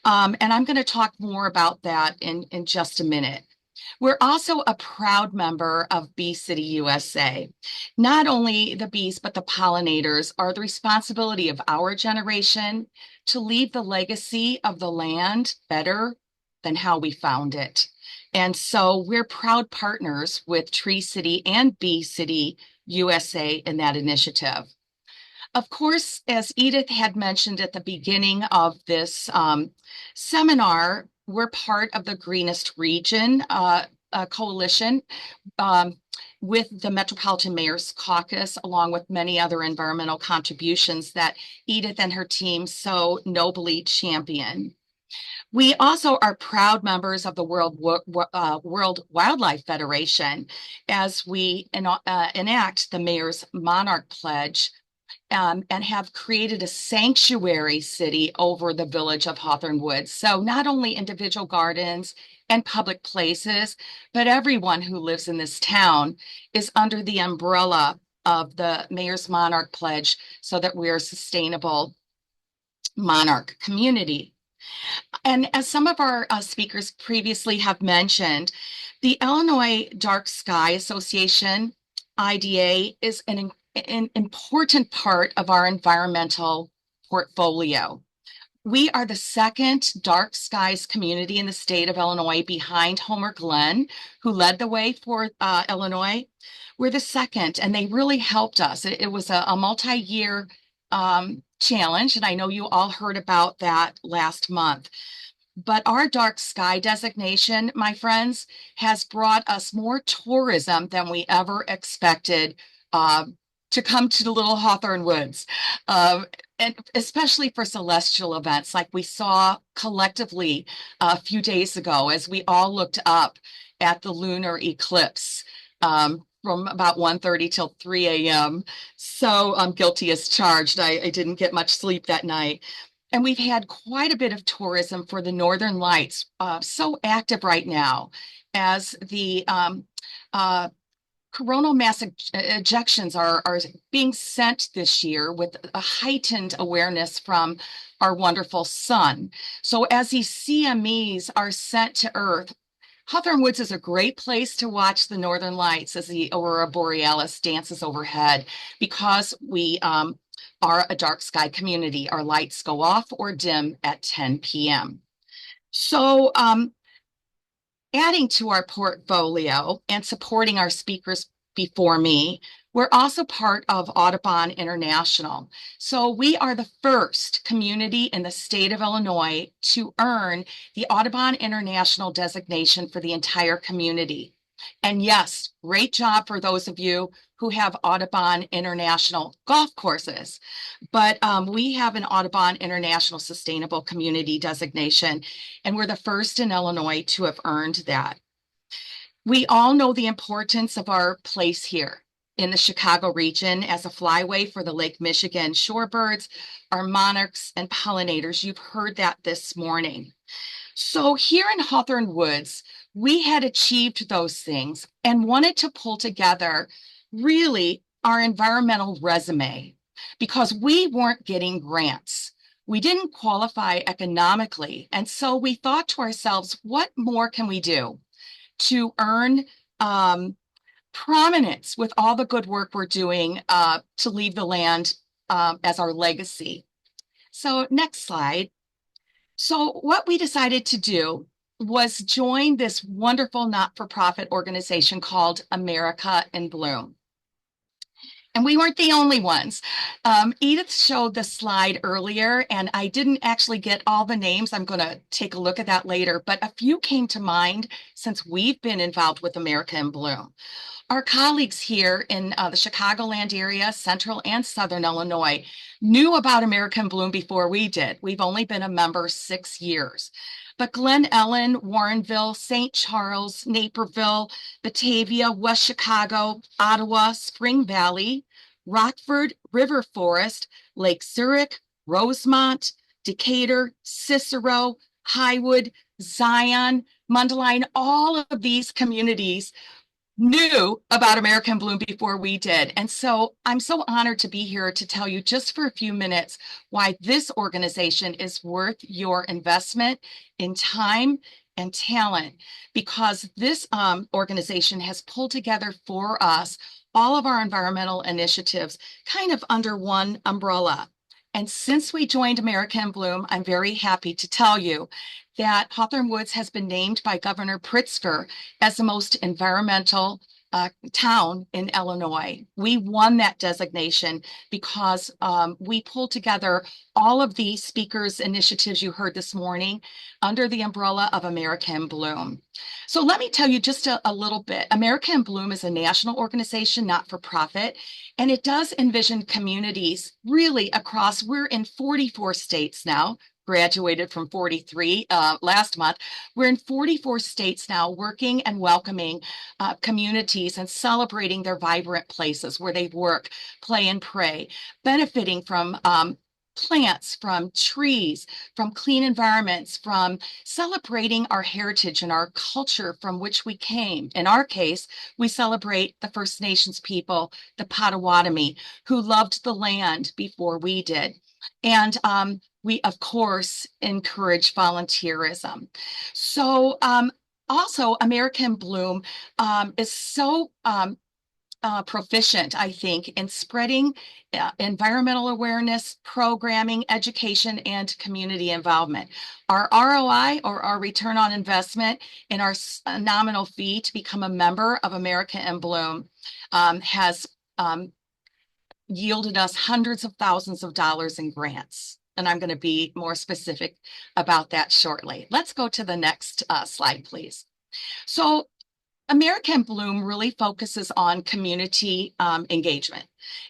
And I'm going to talk more about that in just a minute. We're also a proud member of Bee City USA. Not only the bees, but the pollinators are the responsibility of our generation to leave the legacy of the land better than how we found it. And so we're proud partners with Tree City and Bee City USA in that initiative. Of course, as Edith had mentioned at the beginning of this seminar, we're part of the Greenest Region coalition with the Metropolitan Mayor's Caucus, along with many other environmental contributions that Edith and her team so nobly champion. We also are proud members of the World Wildlife Federation as we enact the Mayor's Monarch Pledge and have created a sanctuary city over the village of Hawthorne Woods. So not only individual gardens and public places, but everyone who lives in this town is under the umbrella of the Mayor's Monarch Pledge so that we're a sustainable monarch community. And as some of our speakers previously have mentioned, the Illinois Dark Sky Association, IDA, is an important part of our environmental portfolio. We are the second dark skies community in the state of Illinois behind Homer Glen, who led the way for Illinois. We're the second, and they really helped us. It was a multi-year challenge, and I know you all heard about that last month. But our dark sky designation, my friends, has brought us more tourism than we ever expected to come to the little Hawthorne Woods, and especially for celestial events like we saw collectively a few days ago as we all looked up at the lunar eclipse from about 1:30 till 3 a.m. So I'm guilty as charged. I didn't get much sleep that night. And we've had quite a bit of tourism for the Northern Lights, so active right now as the coronal mass ejections are being sent this year with a heightened awareness from our wonderful sun. So as these CMEs are sent to Earth, Hawthorne Woods is a great place to watch the Northern Lights as the Aurora Borealis dances overhead because we are a dark sky community. Our lights go off or dim at 10 p.m. So adding to our portfolio and supporting our speakers before me, we're also part of Audubon International. So we are the first community in the state of Illinois to earn the Audubon International designation for the entire community. And yes, great job for those of you who have Audubon International golf courses. But we have an Audubon International Sustainable Community designation, and we're the first in Illinois to have earned that. We all know the importance of our place here in the Chicago region as a flyway for the Lake Michigan shorebirds, our monarchs and pollinators. You've heard that this morning. So here in Hawthorne Woods, we had achieved those things and wanted to pull together really our environmental resume because we weren't getting grants. We didn't qualify economically. And so we thought to ourselves, what more can we do? to earn prominence with all the good work we're doing to leave the land as our legacy. So next slide. So what we decided to do was join this wonderful not-for-profit organization called America in Bloom. And we weren't the only ones. Edith showed the slide earlier, and I didn't actually get all the names. I'm going to take a look at that later, but a few came to mind since we've been involved with America in Bloom. Our colleagues here in the Chicagoland area, central and southern Illinois, knew about America in Bloom before we did. We've only been a member 6 years. But Glen Ellen, Warrenville, St. Charles, Naperville, Batavia, West Chicago, Ottawa, Spring Valley, Rockford, River Forest, Lake Zurich, Rosemont, Decatur, Cicero, Highwood, Zion, Mundelein, all of these communities knew about America in Bloom before we did. And so I'm so honored to be here to tell you just for a few minutes why this organization is worth your investment in time and talent, because this organization has pulled together for us all of our environmental initiatives kind of under one umbrella. And since we joined America in Bloom, I'm very happy to tell you that Hawthorne Woods has been named by Governor Pritzker as the most environmental town in Illinois. We won that designation because we pulled together all of the speakers' initiatives you heard this morning under the umbrella of America in Bloom. So let me tell you just a little bit. America in Bloom is a national organization, not for profit, and it does envision communities really across, we're in 44 states now, graduated from 43 last month. We're in 44 states now, working and welcoming communities and celebrating their vibrant places where they work, play, and pray, benefiting from plants, from trees, from clean environments, from celebrating our heritage and our culture from which we came. In our case, we celebrate the First Nations people, the Potawatomi, who loved the land before we did. And we, of course, encourage volunteerism. So also, America in Bloom is so proficient, I think, in spreading environmental awareness, programming, education, and community involvement. Our ROI, or our return on investment, in our nominal fee to become a member of America in Bloom has yielded us hundreds of thousands of dollars in grants. And I'm going to be more specific about that shortly. Let's go to the next slide, please. So America in Bloom really focuses on community engagement.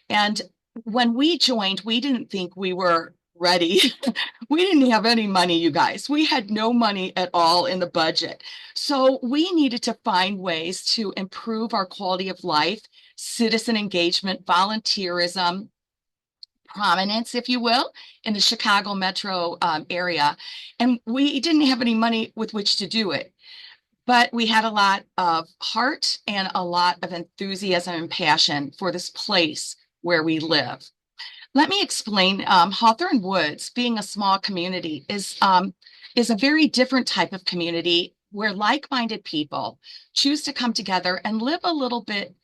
And when we joined, we didn't think we were ready. We didn't have any money, you guys. We had no money at all in the budget. So we needed to find ways to improve our quality of life, citizen engagement, volunteerism, prominence, if you will, in the Chicago metro area. And we didn't have any money with which to do it. But we had a lot of heart and a lot of enthusiasm and passion for this place where we live. Let me explain. Hawthorne Woods, being a small community, is a very different type of community where like-minded people choose to come together and live a little bit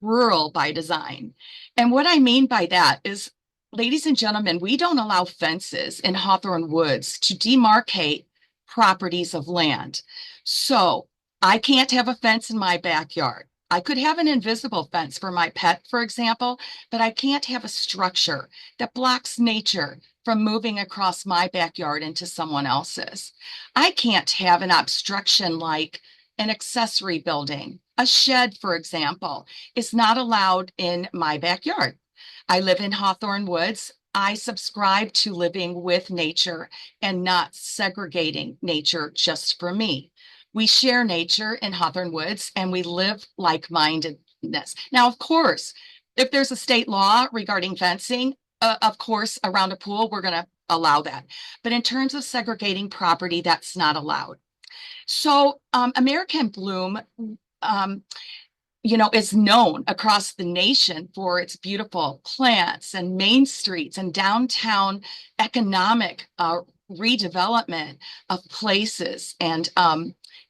rural by design. And what I mean by that is, ladies and gentlemen, we don't allow fences in Hawthorne Woods to demarcate properties of land. So I can't have a fence in my backyard. I could have an invisible fence for my pet, for example, but I can't have a structure that blocks nature from moving across my backyard into someone else's. I can't have an obstruction like an accessory building. A shed, for example, is not allowed in my backyard. I live in Hawthorne Woods. I subscribe to living with nature and not segregating nature just for me. We share nature in Hawthorne Woods and we live like-mindedness. Now, of course, if there's a state law regarding fencing, of course, around a pool, we're going to allow that. But in terms of segregating property, that's not allowed. So America in Bloom, is known across the nation for its beautiful plants and main streets and downtown economic redevelopment of places and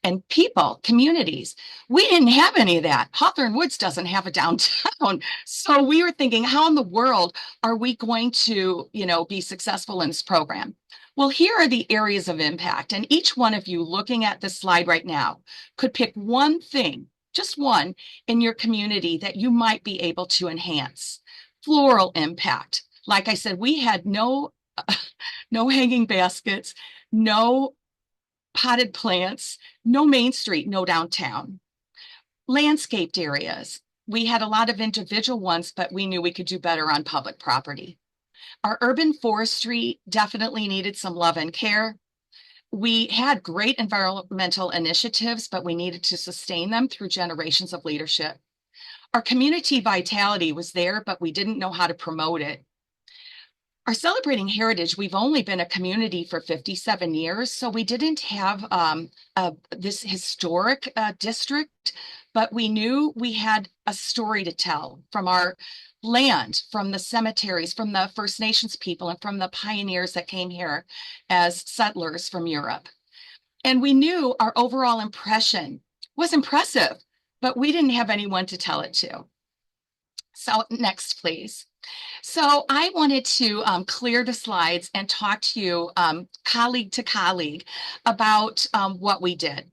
and people, communities. We didn't have any of that. Hawthorne Woods doesn't have a downtown. So we were thinking, how in the world are we going to, be successful in this program? Well, here are the areas of impact. And each one of you looking at this slide right now could pick one thing, just one, in your community that you might be able to enhance. Floral impact. Like I said, we had no hanging baskets, no potted plants, no Main Street, no downtown. Landscaped areas. We had a lot of individual ones, but we knew we could do better on public property. Our urban forestry definitely needed some love and care. We had great environmental initiatives, but we needed to sustain them through generations of leadership. Our community vitality was there, but we didn't know how to promote it. Our Celebrating Heritage, we've only been a community for 57 years, so we didn't have this historic district, but we knew we had a story to tell from our land, from the cemeteries, from the First Nations people, and from the pioneers that came here as settlers from Europe. And we knew our overall impression was impressive, but we didn't have anyone to tell it to. So next, please. So I wanted to clear the slides and talk to you colleague to colleague about what we did.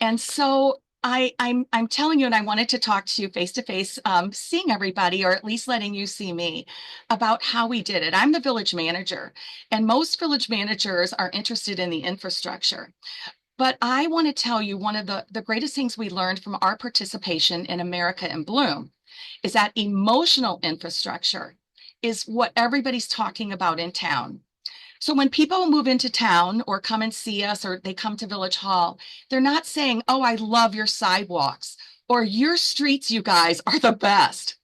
And so I'm telling you, and I wanted to talk to you face to face, seeing everybody, or at least letting you see me, about how we did it. I'm the village manager, and most village managers are interested in the infrastructure. But I want to tell you one of the greatest things we learned from our participation in America in Bloom is that emotional infrastructure is what everybody's talking about in town. So when people move into town or come and see us, or they come to Village Hall, they're not saying, oh, I love your sidewalks, or your streets, you guys, are the best.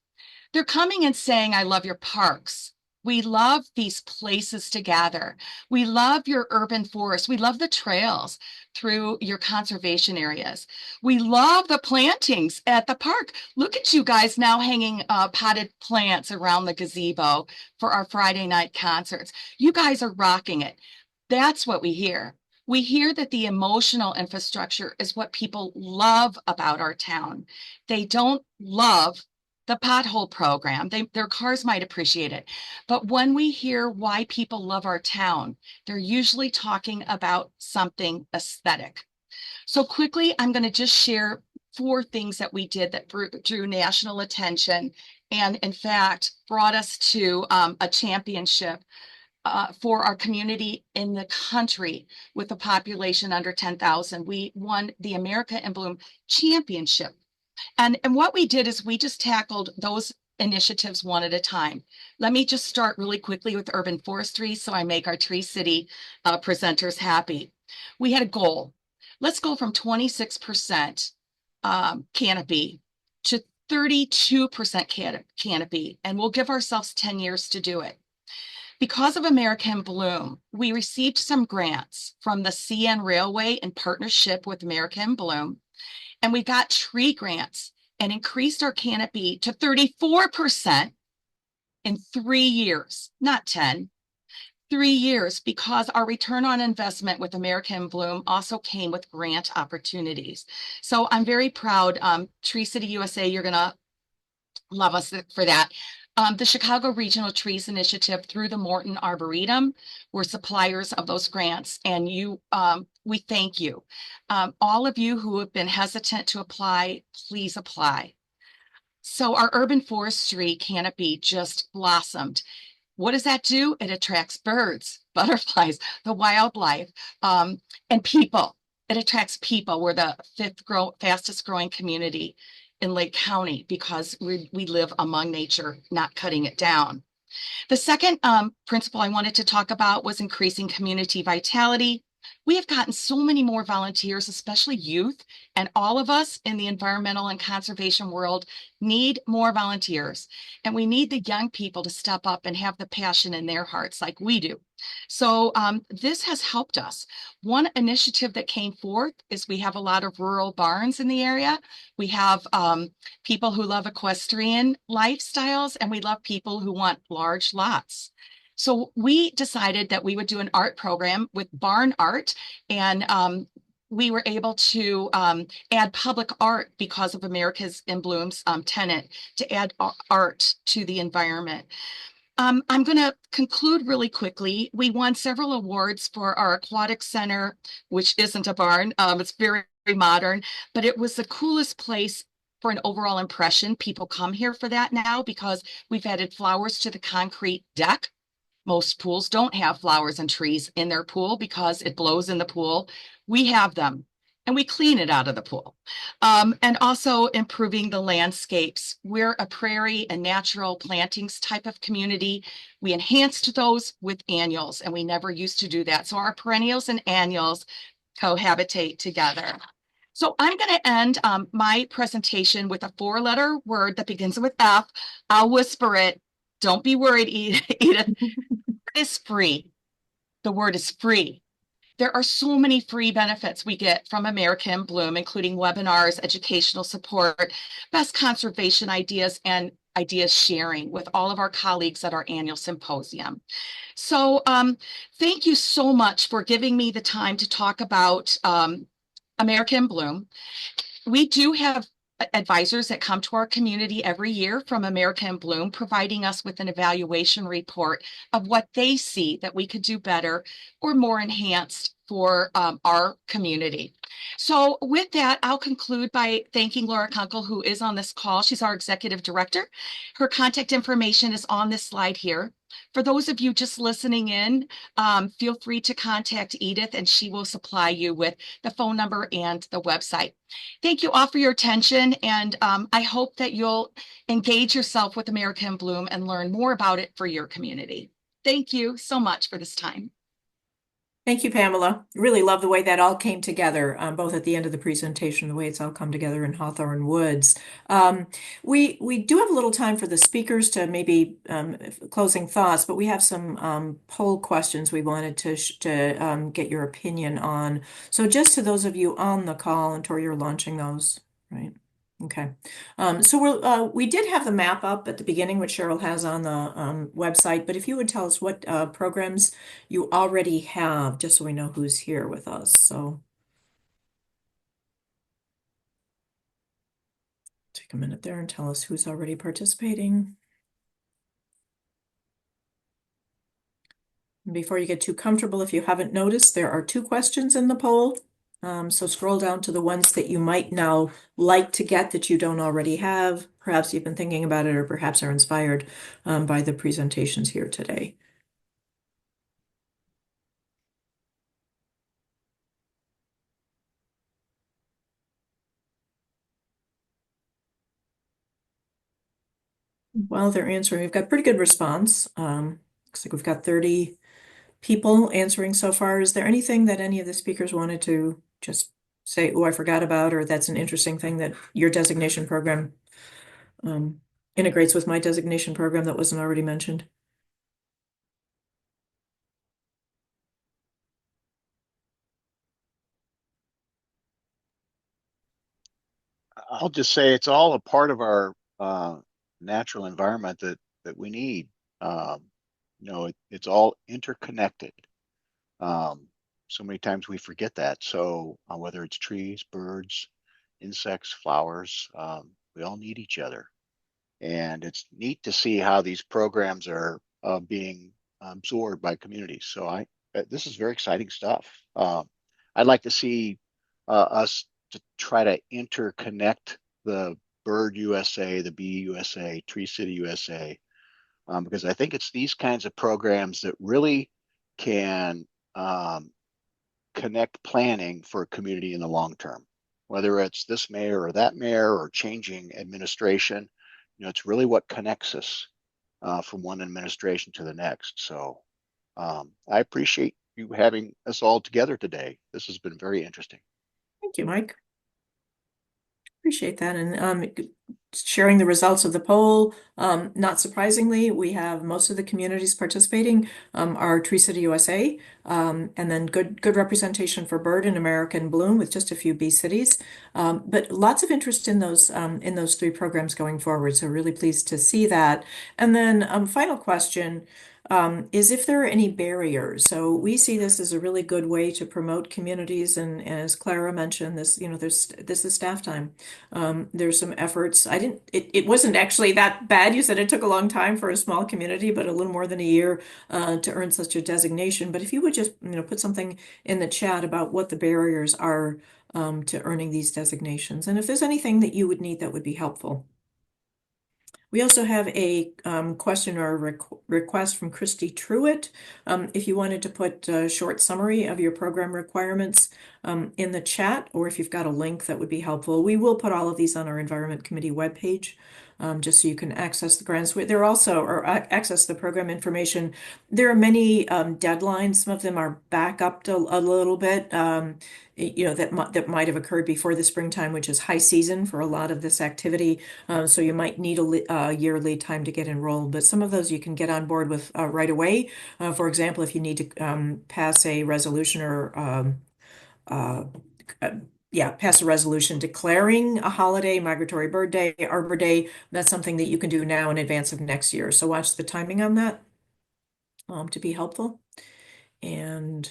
They're coming and saying, I love your parks. We love these places to gather. We love your urban forest. We love the trails through your conservation areas. We love the plantings at the park. Look at you guys now hanging potted plants around the gazebo for our Friday night concerts. You guys are rocking it. That's what we hear. We hear that the emotional infrastructure is what people love about our town. They don't love the pothole program. Their cars might appreciate it. But when we hear why people love our town, they're usually talking about something aesthetic. So quickly, I'm going to just share 4 things that we did that drew national attention and, in fact, brought us to a championship for our community in the country with a population under 10,000. We won the America in Bloom Championship. And what we did is we just tackled those initiatives one at a time. Let me just start really quickly with urban forestry so I make our Tree City presenters happy. We had a goal. Let's go from 26% canopy to 32% canopy, and we'll give ourselves 10 years to do it. Because of America in Bloom, we received some grants from the CN Railway in partnership with America in Bloom. And we got tree grants and increased our canopy to 34% in 3 years, not 10, 3 years, because our return on investment with America in Bloom also came with grant opportunities. So I'm very proud. Tree City USA, you're going to love us for that. The Chicago Regional Trees Initiative through the Morton Arboretum were suppliers of those grants, and we thank you. All of you who have been hesitant to apply, please apply. So our urban forestry canopy just blossomed. What does that do? It attracts birds, butterflies, the wildlife, and people. It attracts people. We're the 5th fastest growing community in Lake County because we live among nature, not cutting it down. The second principle I wanted to talk about was increasing community vitality. We have gotten so many more volunteers, especially youth, and all of us in the environmental and conservation world need more volunteers. And we need the young people to step up and have the passion in their hearts like we do. So this has helped us. One initiative that came forth is we have a lot of rural barns in the area. We have people who love equestrian lifestyles, and we love people who want large lots. So we decided that we would do an art program with barn art, and we were able to add public art because of America's in Bloom's tenet to add art to the environment. I'm going to conclude really quickly. We won several awards for our aquatic center, which isn't a barn. It's very, very modern, but it was the coolest place for an overall impression. People come here for that now because we've added flowers to the concrete deck. Most pools don't have flowers and trees in their pool because it blows in the pool. We have them and we clean it out of the pool. And also improving the landscapes. We're a prairie and natural plantings type of community. We enhanced those with annuals, and we never used to do that. So our perennials and annuals cohabitate together. So I'm going to end my presentation with a four-letter word that begins with F. I'll whisper it. Don't be worried, Edith. Is free. The word is free. There are so many free benefits we get from America in Bloom, including webinars, educational support, best conservation ideas, and ideas sharing with all of our colleagues at our annual symposium. So thank you so much for giving me the time to talk about America in Bloom. We do have advisors that come to our community every year from America in Bloom, providing us with an evaluation report of what they see that we could do better or more enhanced for our community. So with that, I'll conclude by thanking Laura Kunkel, who is on this call. She's our executive director. Her contact information is on this slide here. For those of you just listening in, feel free to contact Edith and she will supply you with the phone number and the website. Thank you all for your attention, and I hope that you'll engage yourself with America in Bloom and learn more about it for your community. Thank you so much for this time. Thank you, Pamela. Really love the way that all came together, both at the end of the presentation, the way it's all come together in Hawthorne Woods. We do have a little time for the speakers to maybe closing thoughts, but we have some poll questions we wanted to get your opinion on. So just to those of you on the call, and Tori, you're launching those, right? Okay. So we did have the map up at the beginning, which Cheryl has on the website, but if you would tell us what programs you already have, just so we know who's here with us. So take a minute there and tell us who's already participating. And before you get too comfortable, if you haven't noticed, there are 2 questions in the poll. So scroll down to the ones that you might now like to get that you don't already have. Perhaps you've been thinking about it, or perhaps are inspired by the presentations here today. While they're answering, we've got pretty good response. Looks like we've got 30 people answering so far. Is there anything that any of the speakers wanted to just say, oh, I forgot about, or that's an interesting thing that your designation program integrates with my designation program that wasn't already mentioned? I'll just say it's all a part of our natural environment that we need. It's all interconnected. So many times we forget that. So whether it's trees, birds, insects, flowers, we all need each other. And it's neat to see how these programs are being absorbed by communities. So this is very exciting stuff. I'd like to see us to try to interconnect the Bird USA, the Bee USA, Tree City USA, because I think it's these kinds of programs that really can connect planning for a community in the long term, whether it's this mayor or that mayor or changing administration. It's really what connects us from one administration to the next. So I appreciate you having us all together today. This has been very interesting. Thank you, Mike. Appreciate that. And sharing the results of the poll. Not surprisingly, we have most of the communities participating are Tree City USA, and then good representation for Bird and American Bloom with just a few bee cities. But lots of interest in those 3 programs going forward. So really pleased to see that. And then final question. is if there are any barriers. So we see this as a really good way to promote communities, and as Clara mentioned, this, this is staff time. There's some efforts. It wasn't actually that bad. You said it took a long time for a small community, but a little more than a year to earn such a designation. But if you would just, put something in the chat about what the barriers are to earning these designations, and if there's anything that you would need that would be helpful. We also have a question or a request from Christy Truitt. If you wanted to put a short summary of your program requirements in the chat, or if you've got a link, that would be helpful. We will put all of these on our Environment Committee webpage, just so you can access the grants. There also, or access the program information. There are many deadlines. Some of them are back up to a little bit. That might have occurred before the springtime, which is high season for a lot of this activity. So you might need a year lead time to get enrolled, but some of those you can get on board with right away. For example, if you need to pass a resolution or pass a resolution declaring a holiday, Migratory Bird Day, Arbor Day, that's something that you can do now in advance of next year. So watch the timing on that to be helpful. And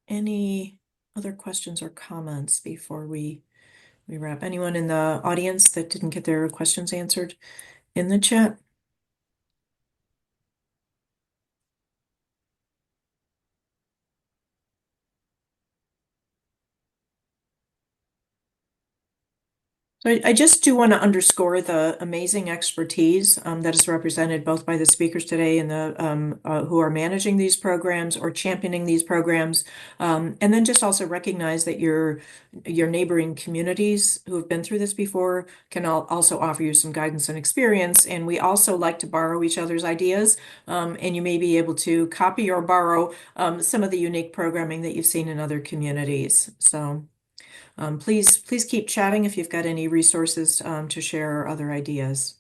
any other questions or comments before we wrap? Anyone in the audience that didn't get their questions answered in the chat? So I just do want to underscore the amazing expertise that is represented both by the speakers today and the who are managing these programs or championing these programs, and then just also recognize that your neighboring communities who have been through this before can also offer you some guidance and experience. And we also like to borrow each other's ideas, and you may be able to copy or borrow some of the unique programming that you've seen in other communities. So. Please keep chatting if you've got any resources to share or other ideas.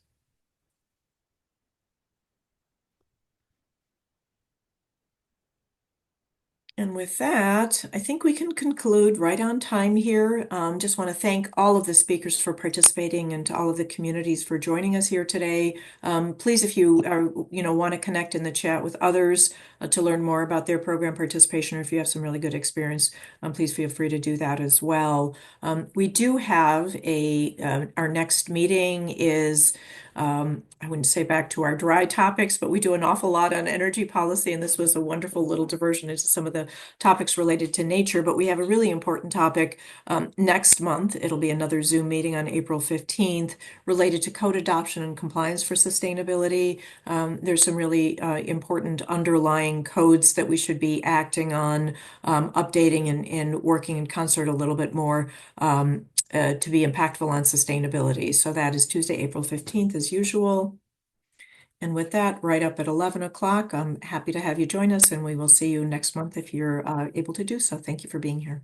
And with that, I think we can conclude right on time here. Just want to thank all of the speakers for participating and to all of the communities for joining us here today. Please, if you are, want to connect in the chat with others to learn more about their program participation, or if you have some really good experience, please feel free to do that as well. We do have our next meeting is, I wouldn't say back to our dry topics, but we do an awful lot on energy policy, and this was a wonderful little diversion into some of the topics related to nature. But we have a really important topic next month. It'll be another Zoom meeting on April 15th related to code adoption and compliance for sustainability. There's some really important underlying codes that we should be acting on, updating and working in concert a little bit more to be impactful on sustainability. So that is Tuesday, April 15th, as usual. And with that, right up at 11 o'clock, I'm happy to have you join us, and we will see you next month if you're able to do so. Thank you for being here.